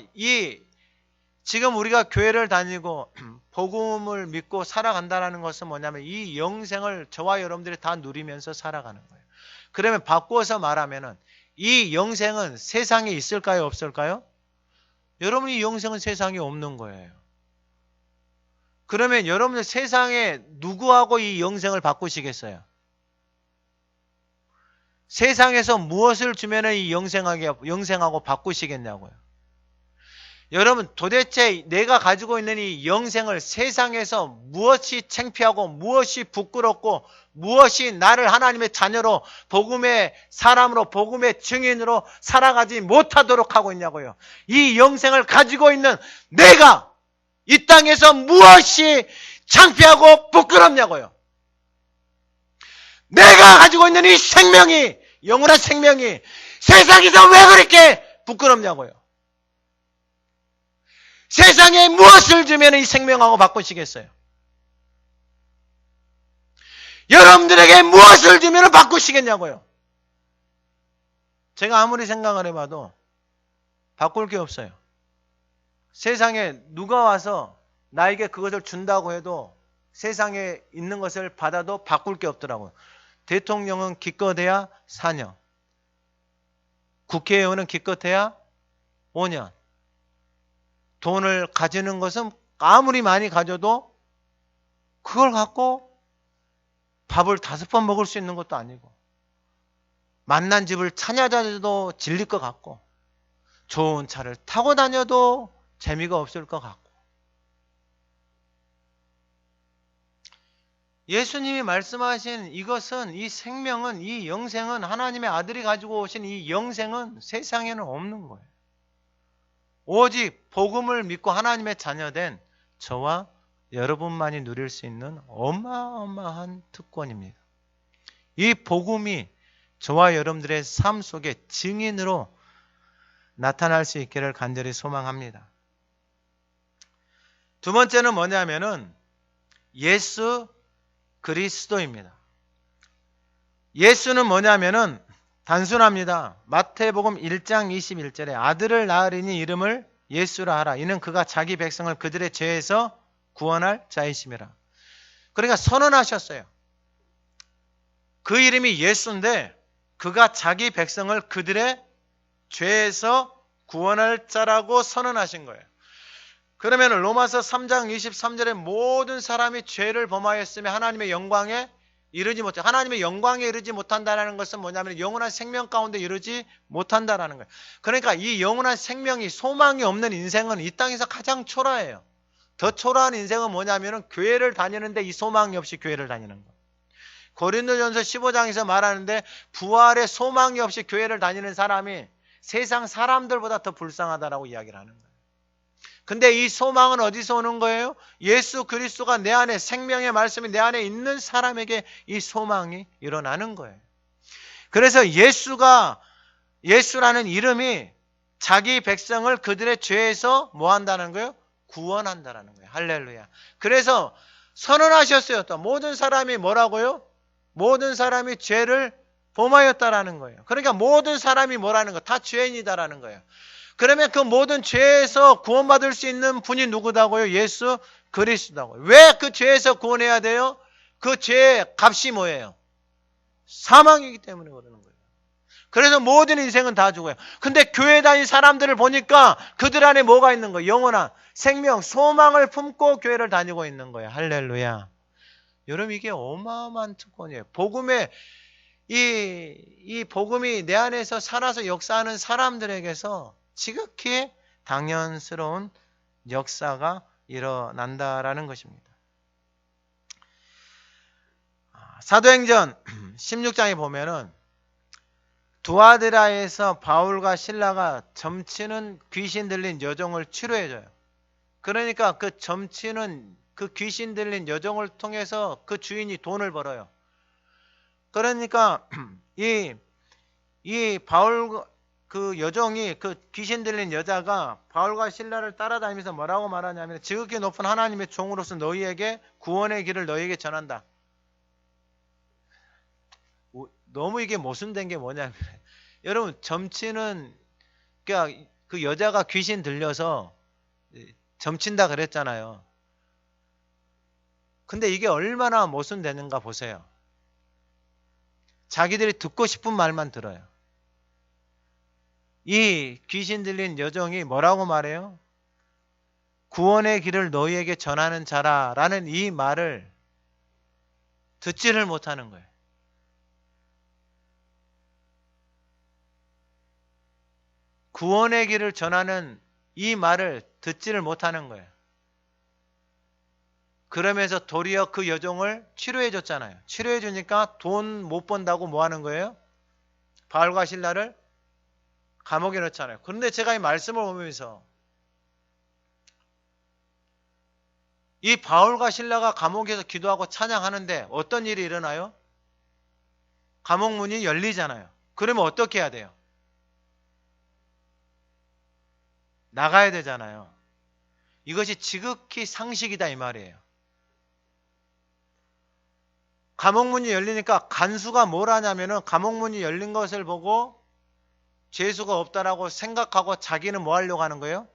지금 우리가 교회를 다니고 복음을 믿고 살아간다는 것은 뭐냐면 이 영생을 저와 여러분들이 다 누리면서 살아가는 거예요. 그러면 바꾸어서 말하면은 이 영생은 세상에 있을까요? 없을까요? 여러분, 이 영생은 세상에 없는 거예요. 그러면 여러분들 세상에 누구하고 이 영생을 바꾸시겠어요? 세상에서 무엇을 주면 이 영생하고 바꾸시겠냐고요. 여러분, 도대체 내가 가지고 있는 이 영생을 세상에서 무엇이 창피하고 무엇이 부끄럽고 무엇이 나를 하나님의 자녀로 복음의 사람으로 복음의 증인으로 살아가지 못하도록 하고 있냐고요. 이 영생을 가지고 있는 내가 이 땅에서 무엇이 창피하고 부끄럽냐고요. 내가 가지고 있는 이 생명이, 영원한 생명이 세상에서 왜 그렇게 부끄럽냐고요. 세상에 무엇을 주면 이 생명하고 바꾸시겠어요? 여러분들에게 무엇을 주면 바꾸시겠냐고요? 제가 아무리 생각을 해봐도 바꿀 게 없어요. 세상에 누가 와서 나에게 그것을 준다고 해도 세상에 있는 것을 받아도 바꿀 게 없더라고요. 대통령은 기껏해야 4년, 국회의원은 기껏해야 5년, 돈을 가지는 것은 아무리 많이 가져도 그걸 갖고 밥을 5번 먹을 수 있는 것도 아니고, 만난 집을 찾아다녀도 질릴 것 같고, 좋은 차를 타고 다녀도 재미가 없을 것 같고, 예수님이 말씀하신 이것은, 이 생명은, 이 영생은, 하나님의 아들이 가지고 오신 이 영생은 세상에는 없는 거예요. 오직 복음을 믿고 하나님의 자녀된 저와 여러분만이 누릴 수 있는 어마어마한 특권입니다. 이 복음이 저와 여러분들의 삶 속에 증인으로 나타날 수 있기를 간절히 소망합니다. 두 번째는 뭐냐면은 예수 그리스도입니다. 예수는 뭐냐면은 단순합니다. 마태복음 1장 21절에 아들을 낳으리니 이름을 예수라 하라. 이는 그가 자기 백성을 그들의 죄에서 구원할 자이심이라. 그러니까 선언하셨어요. 그 이름이 예수인데 그가 자기 백성을 그들의 죄에서 구원할 자라고 선언하신 거예요. 그러면 로마서 3장 23절에 모든 사람이 죄를 범하였으며 하나님의 영광에 이르지 못해. 하나님의 영광에 이르지 못한다는 것은 뭐냐면 영원한 생명 가운데 이르지 못한다는 거예요. 그러니까 이 영원한 생명이, 소망이 없는 인생은 이 땅에서 가장 초라해요. 더 초라한 인생은 뭐냐면 교회를 다니는데 이 소망이 없이 교회를 다니는 거. 고린도전서 15장에서 말하는데 부활의 소망이 없이 교회를 다니는 사람이 세상 사람들보다 더 불쌍하다라고 이야기를 하는 거예요. 근데 이 소망은 어디서 오는 거예요? 예수 그리스도가 내 안에, 생명의 말씀이 내 안에 있는 사람에게 이 소망이 일어나는 거예요. 그래서 예수라는 이름이 자기 백성을 그들의 죄에서 뭐 한다는 거예요? 구원한다는 거예요. 할렐루야. 그래서 선언하셨어요. 또 모든 사람이 뭐라고요? 모든 사람이 죄를 범하였다라는 거예요. 그러니까 모든 사람이 뭐라는 거? 다 죄인이다라는 거예요. 그러면 그 모든 죄에서 구원받을 수 있는 분이 누구다고요? 예수 그리스도다고요. 왜 그 죄에서 구원해야 돼요? 그 죄의 값이 뭐예요? 사망이기 때문에 그러는 거예요. 그래서 모든 인생은 다 죽어요. 근데 교회 다닌 사람들을 보니까 그들 안에 뭐가 있는 거예요? 영원한 생명, 소망을 품고 교회를 다니고 있는 거예요. 할렐루야. 여러분, 이게 어마어마한 특권이에요. 복음의 이 복음이 내 안에서 살아서 역사하는 사람들에게서 지극히 당연스러운 역사가 일어난다라는 것입니다. 사도행전 16장에 보면은 두아드라에서 바울과 실라가 점치는 귀신 들린 여종을 치료해줘요. 그러니까 그 점치는 그 귀신 들린 여종을 통해서 그 주인이 돈을 벌어요. 그러니까 이 바울 그 여종이 그 귀신 들린 여자가 바울과 실라를 따라다니면서 뭐라고 말하냐면 지극히 높은 하나님의 종으로서 너희에게 구원의 길을 너희에게 전한다. 너무 이게 모순된 게 뭐냐면 여러분 점치는 그러니까 그 여자가 귀신 들려서 점친다 그랬잖아요. 근데 이게 얼마나 모순되는가 보세요. 자기들이 듣고 싶은 말만 들어요. 이 귀신 들린 여종이 뭐라고 말해요? 구원의 길을 너희에게 전하는 자라라는 이 말을 듣지를 못하는 거예요. 구원의 길을 전하는 이 말을 듣지를 못하는 거예요. 그러면서 도리어 그 여종을 치료해 줬잖아요. 치료해 주니까 돈 못 번다고 뭐 하는 거예요? 바울과 실라를 감옥에 넣잖아요. 그런데 제가 이 말씀을 보면서 이 바울과 실라가 감옥에서 기도하고 찬양하는데 어떤 일이 일어나요? 감옥 문이 열리잖아요. 그러면 어떻게 해야 돼요? 나가야 되잖아요. 이것이 지극히 상식이다 이 말이에요. 감옥문이 열리니까 간수가 뭘 하냐면은 감옥문이 열린 것을 보고 죄수가 없다라고 생각하고 자기는 뭐 하려고 하는 거예요?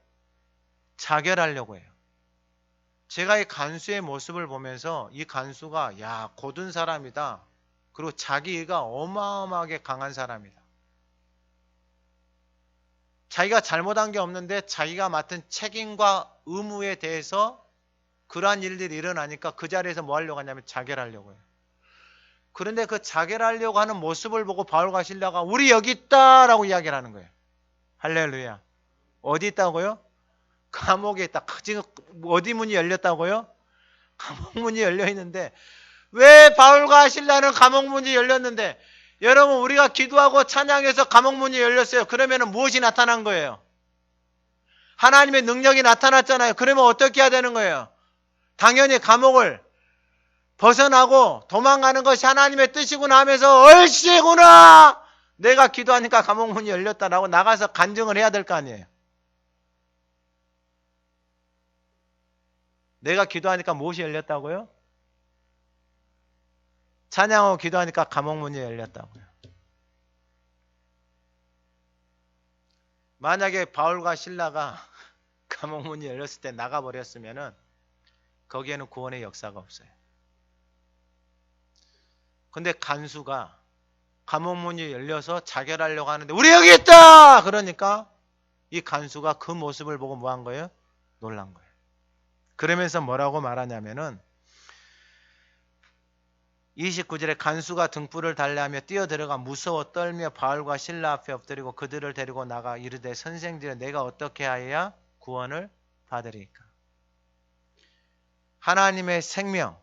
자결하려고 해요. 제가 이 간수의 모습을 보면서 이 간수가 야 고든 사람이다. 그리고 자기가 어마어마하게 강한 사람이다. 자기가 잘못한 게 없는데 자기가 맡은 책임과 의무에 대해서 그러한 일들이 일어나니까 그 자리에서 뭐 하려고 하냐면 자결하려고 해요. 그런데 그 자결하려고 하는 모습을 보고 바울과 실라가 우리 여기 있다라고 이야기를 하는 거예요. 할렐루야. 어디 있다고요? 감옥에 있다. 지금 어디 문이 열렸다고요? 감옥 문이 열려 있는데 왜 바울과 실라는 감옥 문이 열렸는데 여러분 우리가 기도하고 찬양해서 감옥 문이 열렸어요. 그러면 무엇이 나타난 거예요? 하나님의 능력이 나타났잖아요. 그러면 어떻게 해야 되는 거예요? 당연히 감옥을 벗어나고 도망가는 것이 하나님의 뜻이구나 하면서 얼씨구나 내가 기도하니까 감옥 문이 열렸다라고 나가서 간증을 해야 될 거 아니에요. 내가 기도하니까 무엇이 열렸다고요? 찬양하고 기도하니까 감옥 문이 열렸다고요. 만약에 바울과 실라가 감옥 문이 열렸을 때 나가버렸으면은 거기에는 구원의 역사가 없어요. 근데 간수가 감옥 문이 열려서 자결하려고 하는데 우리 여기 있다! 그러니까 이 간수가 그 모습을 보고 뭐 한 거예요? 놀란 거예요. 그러면서 뭐라고 말하냐면은 29절에 간수가 등불을 달래하며 뛰어들어가 무서워 떨며 바울과 실라 앞에 엎드리고 그들을 데리고 나가 이르되 선생들아 내가 어떻게 하여야 구원을 받으리까? 하나님의 생명,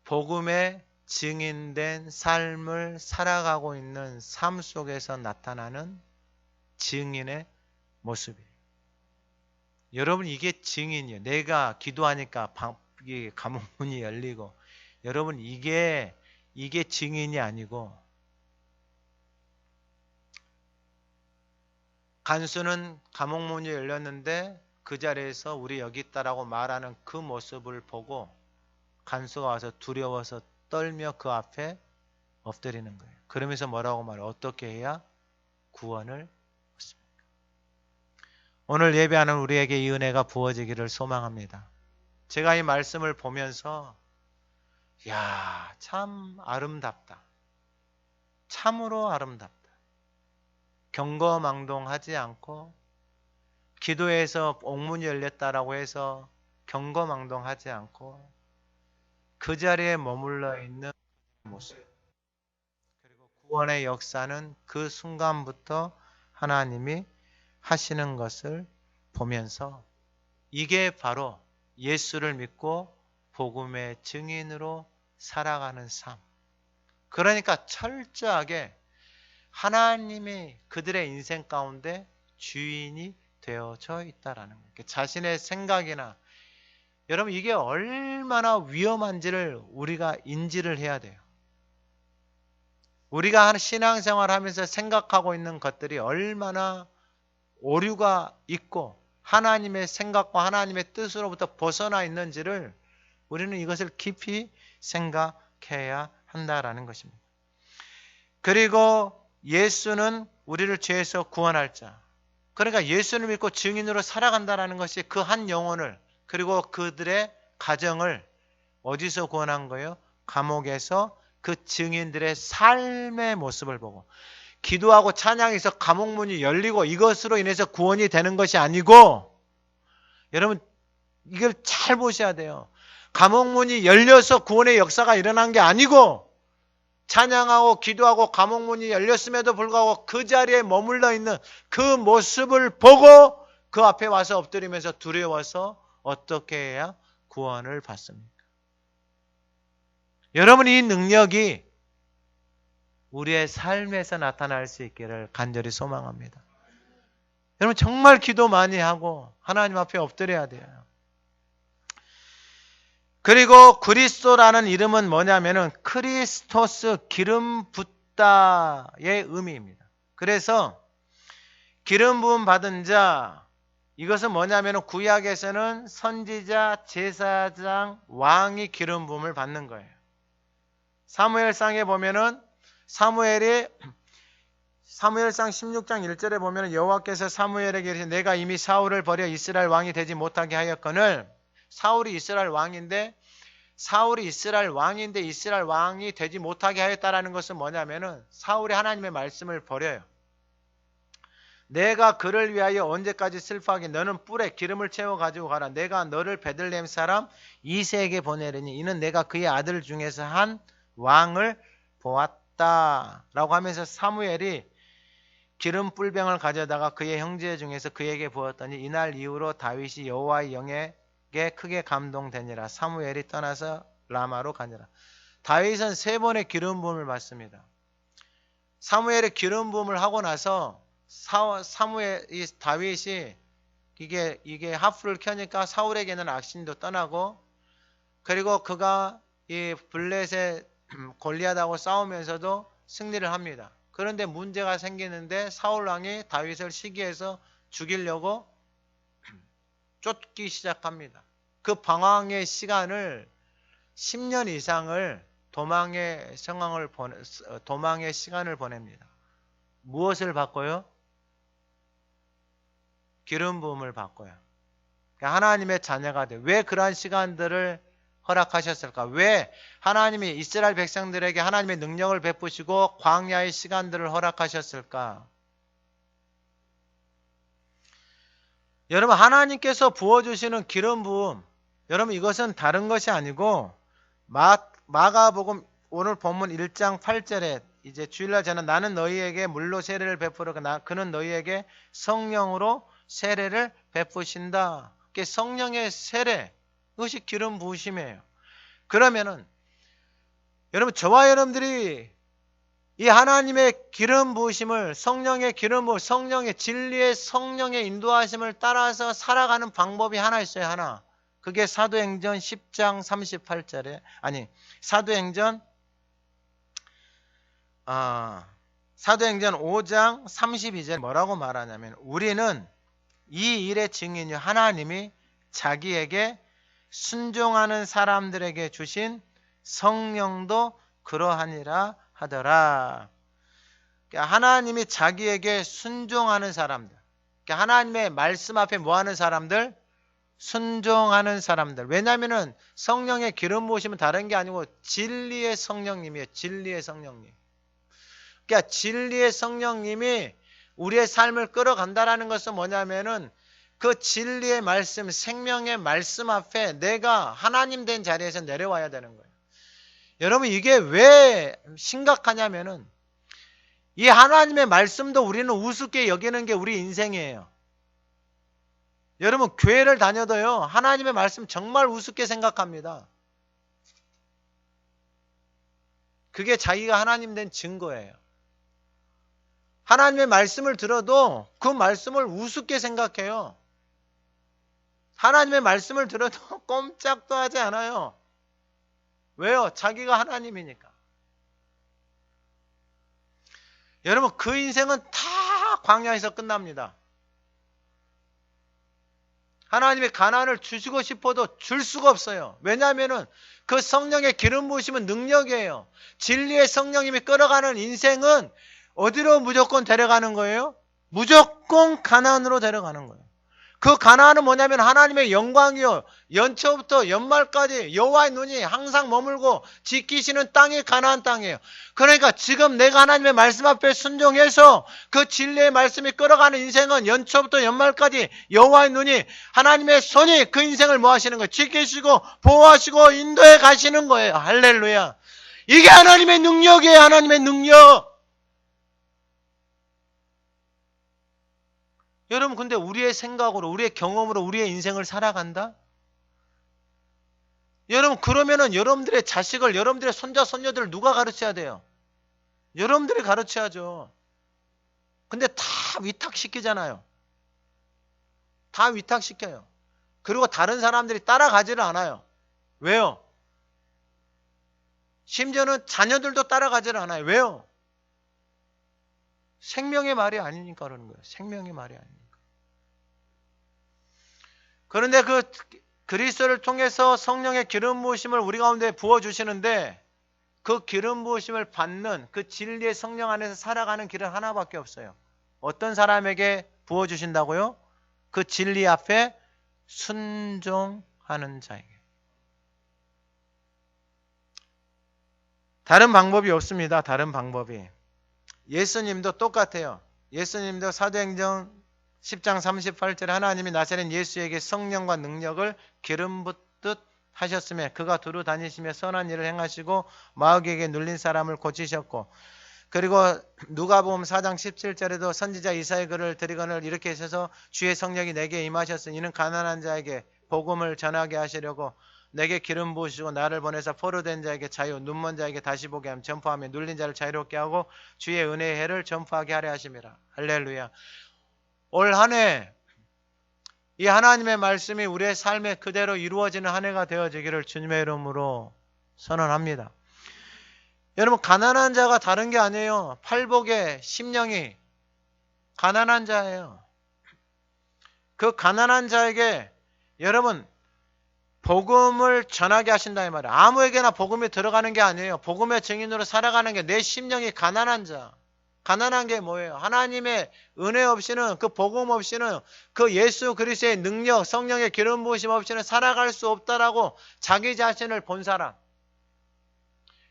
복음의 증인된 삶을 살아가고 있는 삶 속에서 나타나는 증인의 모습이에요. 여러분 이게 증인이에요. 내가 기도하니까 감옥 문이 열리고 여러분 이게 증인이 아니고 간수는 감옥 문이 열렸는데 그 자리에서 우리 여기 있다라고 말하는 그 모습을 보고 간수가 와서 두려워서 떨며 그 앞에 엎드리는 거예요. 그러면서 뭐라고 말해요? 어떻게 해야 구원을 얻습니까? 오늘 예배하는 우리에게 이 은혜가 부어지기를 소망합니다. 제가 이 말씀을 보면서 야, 참 아름답다. 참으로 아름답다. 경거망동하지 않고 기도에서 옥문이 열렸다라고 해서 경거망동하지 않고 그 자리에 머물러 있는 모습. 구원의 역사는 그 순간부터 하나님이 하시는 것을 보면서 이게 바로 예수를 믿고 복음의 증인으로 살아가는 삶. 그러니까 철저하게 하나님이 그들의 인생 가운데 주인이 되어져 있다라는 거예요. 자신의 생각이나 여러분 이게 얼마나 위험한지를 우리가 인지를 해야 돼요. 우리가 신앙생활 하면서 생각하고 있는 것들이 얼마나 오류가 있고 하나님의 생각과 하나님의 뜻으로부터 벗어나 있는지를 우리는 이것을 깊이 생각해야 한다라는 것입니다. 그리고 예수는 우리를 죄에서 구원할 자. 그러니까 예수를 믿고 증인으로 살아간다라는 것이 그 한 영혼을 그리고 그들의 가정을 어디서 구원한 거예요? 감옥에서 그 증인들의 삶의 모습을 보고 기도하고 찬양해서 감옥문이 열리고 이것으로 인해서 구원이 되는 것이 아니고 여러분 이걸 잘 보셔야 돼요. 감옥문이 열려서 구원의 역사가 일어난 게 아니고 찬양하고 기도하고 감옥문이 열렸음에도 불구하고 그 자리에 머물러 있는 그 모습을 보고 그 앞에 와서 엎드리면서 두려워서 어떻게 해야 구원을 받습니까? 여러분 이 능력이 우리의 삶에서 나타날 수 있기를 간절히 소망합니다. 여러분 정말 기도 많이 하고 하나님 앞에 엎드려야 돼요. 그리고 그리스도라는 이름은 뭐냐면은 크리스토스 기름 붓다의 의미입니다. 그래서 기름 부음 받은 자 이것은 뭐냐면은 구약에서는 선지자, 제사장, 왕이 기름 부음을 받는 거예요. 사무엘상에 보면은 사무엘상 16장 1절에 보면은 여호와께서 사무엘에게 이르시되 내가 이미 사울을 버려 이스라엘 왕이 되지 못하게 하였거늘 사울이 이스라엘 왕인데 이스라엘 왕이 되지 못하게 하였다라는 것은 뭐냐면은 사울이 하나님의 말씀을 버려요. 내가 그를 위하여 언제까지 슬퍼하기 너는 뿔에 기름을 채워 가지고 가라. 내가 너를 베들레헴 사람 이새에게 보내리니 이는 내가 그의 아들 중에서 한 왕을 보았다라고 하면서 사무엘이 기름 뿔병을 가져다가 그의 형제 중에서 그에게 부었더니 이날 이후로 다윗이 여호와의 영에게 크게 감동되니라. 사무엘이 떠나서 라마로 가니라. 다윗은 3번의 기름 부음을 받습니다. 사무엘의 기름 부음을 하고 나서 다윗이 이게 하프를 켜니까 사울에게는 악신도 떠나고 그리고 그가 이 블레셋 골리앗하고 싸우면서도 승리를 합니다. 그런데 문제가 생기는데 사울 왕이 다윗을 시기해서 죽이려고 쫓기 시작합니다. 그 방황의 시간을 10년 이상을 도망의 시간을 보냅니다. 무엇을 바꿔요? 기름 부음을 바꿔요. 하나님의 자녀가 돼. 왜 그러한 시간들을 허락하셨을까? 왜 하나님이 이스라엘 백성들에게 하나님의 능력을 베푸시고 광야의 시간들을 허락하셨을까? 여러분 하나님께서 부어주시는 기름 부음 여러분 이것은 다른 것이 아니고 마가복음 오늘 본문 1장 8절에 이제 주일날 저는 나는 너희에게 물로 세례를 베푸르고 그는 너희에게 성령으로 세례를 베푸신다. 성령의 세례 그것이 기름 부으심이에요. 그러면은 여러분 저와 여러분들이 이 하나님의 기름 부으심을 성령의 기름 부으심 성령의 진리의 성령의 인도하심을 따라서 살아가는 방법이 하나 있어요. 하나. 그게 사도행전 10장 38절에 사도행전 5장 32절에 뭐라고 말하냐면 우리는 이 일의 증인이 하나님이 자기에게 순종하는 사람들에게 주신 성령도 그러하니라 하더라. 하나님이 자기에게 순종하는 사람들 하나님의 말씀 앞에 뭐하는 사람들? 순종하는 사람들. 왜냐하면 성령의 기름 부으심은 다른 게 아니고 진리의 성령님이에요. 진리의 성령님. 그러니까 진리의 성령님이 우리의 삶을 끌어간다라는 것은 뭐냐면은 그 진리의 말씀, 생명의 말씀 앞에 내가 하나님 된 자리에서 내려와야 되는 거예요. 여러분 이게 왜 심각하냐면은 이 하나님의 말씀도 우리는 우습게 여기는 게 우리 인생이에요. 여러분, 교회를 다녀도요, 하나님의 말씀 정말 우습게 생각합니다. 그게 자기가 하나님 된 증거예요. 하나님의 말씀을 들어도 그 말씀을 우습게 생각해요. 하나님의 말씀을 들어도 꼼짝도 하지 않아요. 왜요? 자기가 하나님이니까. 여러분, 그 인생은 다 광야에서 끝납니다. 하나님의 가난을 주시고 싶어도 줄 수가 없어요. 왜냐하면 그 성령의 기름 부으심은 능력이에요. 진리의 성령님이 끌어가는 인생은 어디로 무조건 데려가는 거예요? 무조건 가나안으로 데려가는 거예요. 그 가나안은 뭐냐면 하나님의 영광이요, 연초부터 연말까지 여호와의 눈이 항상 머물고 지키시는 땅이 가나안 땅이에요. 그러니까 지금 내가 하나님의 말씀 앞에 순종해서 그 진리의 말씀이 끌어가는 인생은 연초부터 연말까지 여호와의 눈이, 하나님의 손이 그 인생을 뭐 하시는 거예요? 지키시고 보호하시고 인도해 가시는 거예요. 할렐루야. 이게 하나님의 능력이에요. 하나님의 능력. 여러분, 근데 우리의 생각으로, 우리의 경험으로 우리의 인생을 살아간다? 여러분, 그러면은 여러분들의 자식을, 여러분들의 손자, 손녀들을 누가 가르쳐야 돼요? 여러분들이 가르쳐야죠. 근데 다 위탁시키잖아요. 다 위탁시켜요. 그리고 다른 사람들이 따라가지를 않아요. 왜요? 심지어는 자녀들도 따라가지를 않아요. 왜요? 생명의 말이 아니니까 그러는 거예요. 생명의 말이 아니니까. 그런데 그 그리스도를 통해서 성령의 기름 부으심을 우리 가운데 부어주시는데, 그 기름 부으심을 받는 그 진리의 성령 안에서 살아가는 길은 하나밖에 없어요. 어떤 사람에게 부어주신다고요? 그 진리 앞에 순종하는 자에게. 다른 방법이 없습니다. 다른 방법이. 예수님도 똑같아요. 예수님도 사도행전 10장 38절에 하나님이 나사렛 예수에게 성령과 능력을 기름 붓듯 하셨으며 그가 두루 다니시며 선한 일을 행하시고 마귀에게 눌린 사람을 고치셨고, 그리고 누가복음 4장 17절에도 선지자 이사야 글을 드리거늘 이렇게 하셔서 주의 성령이 내게 임하셨으니 이는 가난한 자에게 복음을 전하게 하시려고 내게 기름 부으시고 나를 보내서 포로된 자에게 자유, 눈먼 자에게 다시 보게 함, 전파하며 눌린 자를 자유롭게 하고 주의 은혜의 해를 전파하게 하려 하심이라. 할렐루야. 올 한 해 이 하나님의 말씀이 우리의 삶에 그대로 이루어지는 한 해가 되어지기를 주님의 이름으로 선언합니다. 여러분, 가난한 자가 다른 게 아니에요. 팔복의 심령이 가난한 자예요. 그 가난한 자에게 여러분 복음을 전하게 하신다 이 말이에요. 아무에게나 복음이 들어가는 게 아니에요. 복음의 증인으로 살아가는 게 내 심령이 가난한 자. 가난한 게 뭐예요? 하나님의 은혜 없이는, 그 복음 없이는, 그 예수 그리스도의 능력, 성령의 기름 부으심 없이는 살아갈 수 없다라고 자기 자신을 본 사람.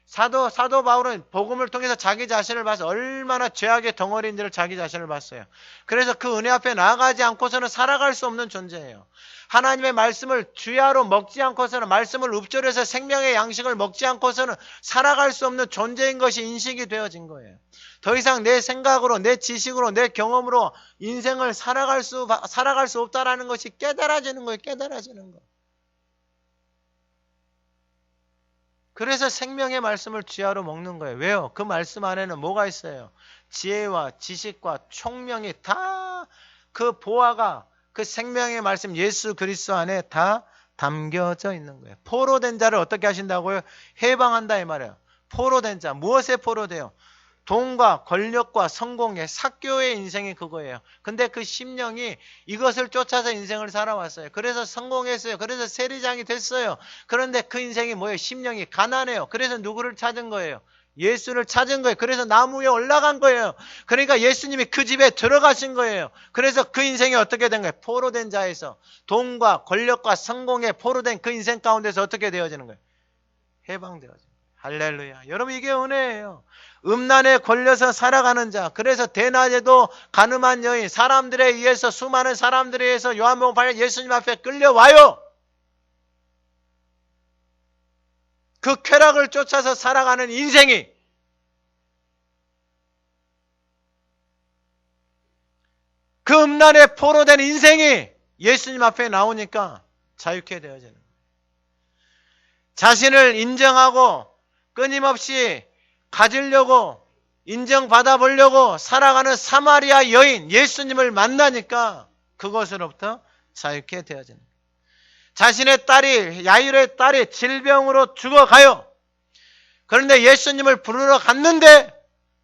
사도 바울은 복음을 통해서 자기 자신을 봐서 얼마나 죄악의 덩어리인지를 자기 자신을 봤어요. 그래서 그 은혜 앞에 나아가지 않고서는 살아갈 수 없는 존재예요. 하나님의 말씀을 주야로 먹지 않고서는, 말씀을 읊조려서 생명의 양식을 먹지 않고서는 살아갈 수 없는 존재인 것이 인식이 되어진 거예요. 더 이상 내 생각으로, 내 지식으로, 내 경험으로 인생을 살아갈 수 없다라는 것이 깨달아지는 거예요. 깨달아지는 거. 그래서 생명의 말씀을 주야로 먹는 거예요. 왜요? 그 말씀 안에는 뭐가 있어요? 지혜와 지식과 총명이 다, 그 보화가 그 생명의 말씀 예수 그리스도 안에 다 담겨져 있는 거예요. 포로된 자를 어떻게 하신다고요? 해방한다 이 말이에요. 포로된 자, 무엇에 포로돼요? 돈과 권력과 성공의 삭교의 인생이 그거예요. 근데 그 심령이 이것을 쫓아서 인생을 살아왔어요. 그래서 성공했어요. 그래서 세리장이 됐어요. 그런데 그 인생이 뭐예요? 심령이 가난해요. 그래서 누구를 찾은 거예요? 예수를 찾은 거예요. 그래서 나무 위에 올라간 거예요. 그러니까 예수님이 그 집에 들어가신 거예요. 그래서 그 인생이 어떻게 된 거예요? 포로된 자에서 돈과 권력과 성공에 포로된 그 인생 가운데서 어떻게 되어지는 거예요? 해방되어지는 거예요. 할렐루야. 여러분, 이게 은혜예요. 음란에 걸려서 살아가는 자. 그래서 대낮에도 가늠한 여인, 사람들에 의해서, 수많은 사람들에 의해서 요한복음 8장 예수님 앞에 끌려와요. 그 쾌락을 쫓아서 살아가는 인생이 그 음란에 포로된 인생이 예수님 앞에 나오니까 자유케 되어지는 거예요. 자신을 인정하고 끊임없이 가지려고 인정받아 보려고 살아가는 사마리아 여인 예수님을 만나니까 그것으로부터 자유케 되어지는 거예요. 자신의 딸이, 야이로의 딸이 질병으로 죽어가요. 그런데 예수님을 부르러 갔는데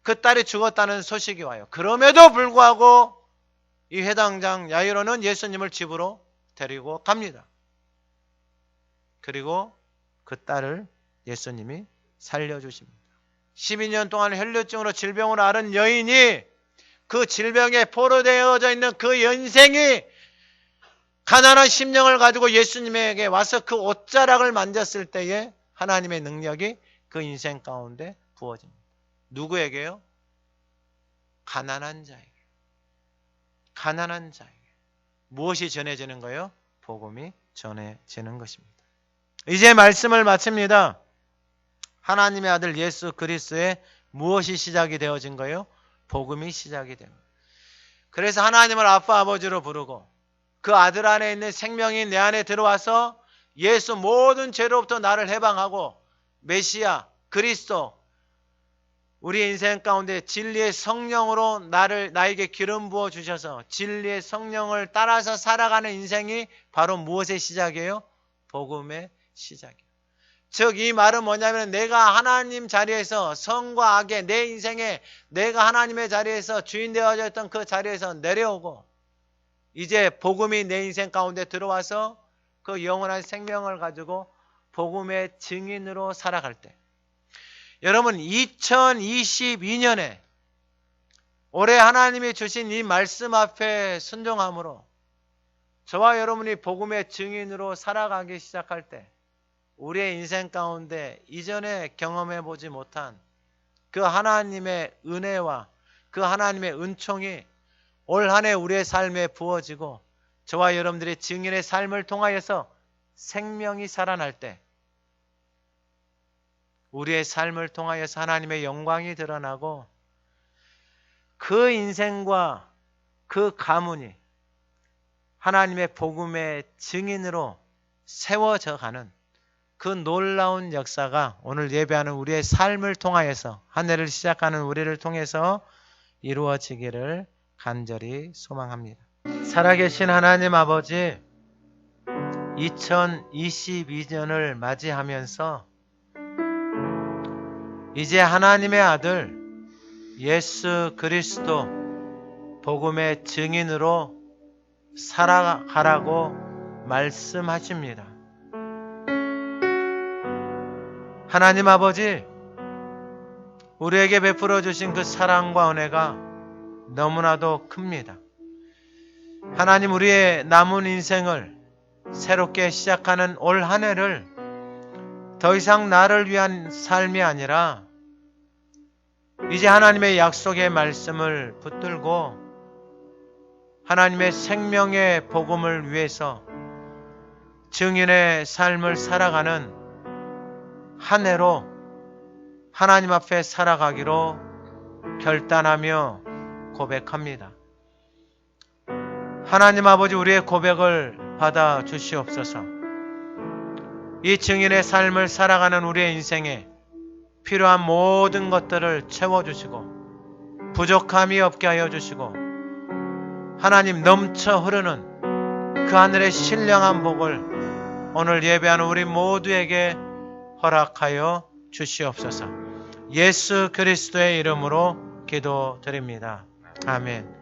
그 딸이 죽었다는 소식이 와요. 그럼에도 불구하고 이 회당장 야이로는 예수님을 집으로 데리고 갑니다. 그리고 그 딸을 예수님이 살려주십니다. 12년 동안 혈류증으로 질병으로 앓은 여인이 그 질병에 포로되어져 있는 그 인생이 가난한 심령을 가지고 예수님에게 와서 그 옷자락을 만졌을 때에 하나님의 능력이 그 인생 가운데 부어집니다. 누구에게요? 가난한 자에게. 가난한 자에게. 무엇이 전해지는 거예요? 복음이 전해지는 것입니다. 이제 말씀을 마칩니다. 하나님의 아들 예수 그리스도의 무엇이 시작이 되어진 거예요? 복음이 시작이 됩니다. 그래서 하나님을 아빠 아버지로 부르고 그 아들 안에 있는 생명이 내 안에 들어와서 예수 모든 죄로부터 나를 해방하고 메시아 그리스도 우리 인생 가운데 진리의 성령으로 나에게 기름 부어 주셔서 진리의 성령을 따라서 살아가는 인생이 바로 무엇의 시작이에요? 복음의 시작이에요. 즉 이 말은 뭐냐면 내가 하나님 자리에서 선과 악의 내 인생에 내가 하나님의 자리에서 주인 되어져 있던 그 자리에서 내려오고 이제 복음이 내 인생 가운데 들어와서 그 영원한 생명을 가지고 복음의 증인으로 살아갈 때 여러분 2022년에 올해 하나님이 주신 이 말씀 앞에 순종함으로 저와 여러분이 복음의 증인으로 살아가기 시작할 때 우리의 인생 가운데 이전에 경험해 보지 못한 그 하나님의 은혜와 그 하나님의 은총이 올 한 해 우리의 삶에 부어지고 저와 여러분들의 증인의 삶을 통하여서 생명이 살아날 때 우리의 삶을 통하여서 하나님의 영광이 드러나고 그 인생과 그 가문이 하나님의 복음의 증인으로 세워져 가는 그 놀라운 역사가 오늘 예배하는 우리의 삶을 통하여서 한 해를 시작하는 우리를 통해서 이루어지기를 간절히 소망합니다. 살아계신 하나님 아버지 2022년을 맞이하면서 이제 하나님의 아들 예수 그리스도 복음의 증인으로 살아가라고 말씀하십니다. 하나님 아버지 우리에게 베풀어 주신 그 사랑과 은혜가 너무나도 큽니다. 하나님 우리의 남은 인생을 새롭게 시작하는 올 한 해를 더 이상 나를 위한 삶이 아니라 이제 하나님의 약속의 말씀을 붙들고 하나님의 생명의 복음을 위해서 증인의 삶을 살아가는 한 해로 하나님 앞에 살아가기로 결단하며 고백합니다. 하나님 아버지 우리의 고백을 받아 주시옵소서. 이 증인의 삶을 살아가는 우리의 인생에 필요한 모든 것들을 채워주시고 부족함이 없게 하여 주시고 하나님 넘쳐 흐르는 그 하늘의 신령한 복을 오늘 예배하는 우리 모두에게 허락하여 주시옵소서. 예수 그리스도의 이름으로 기도드립니다. 아멘.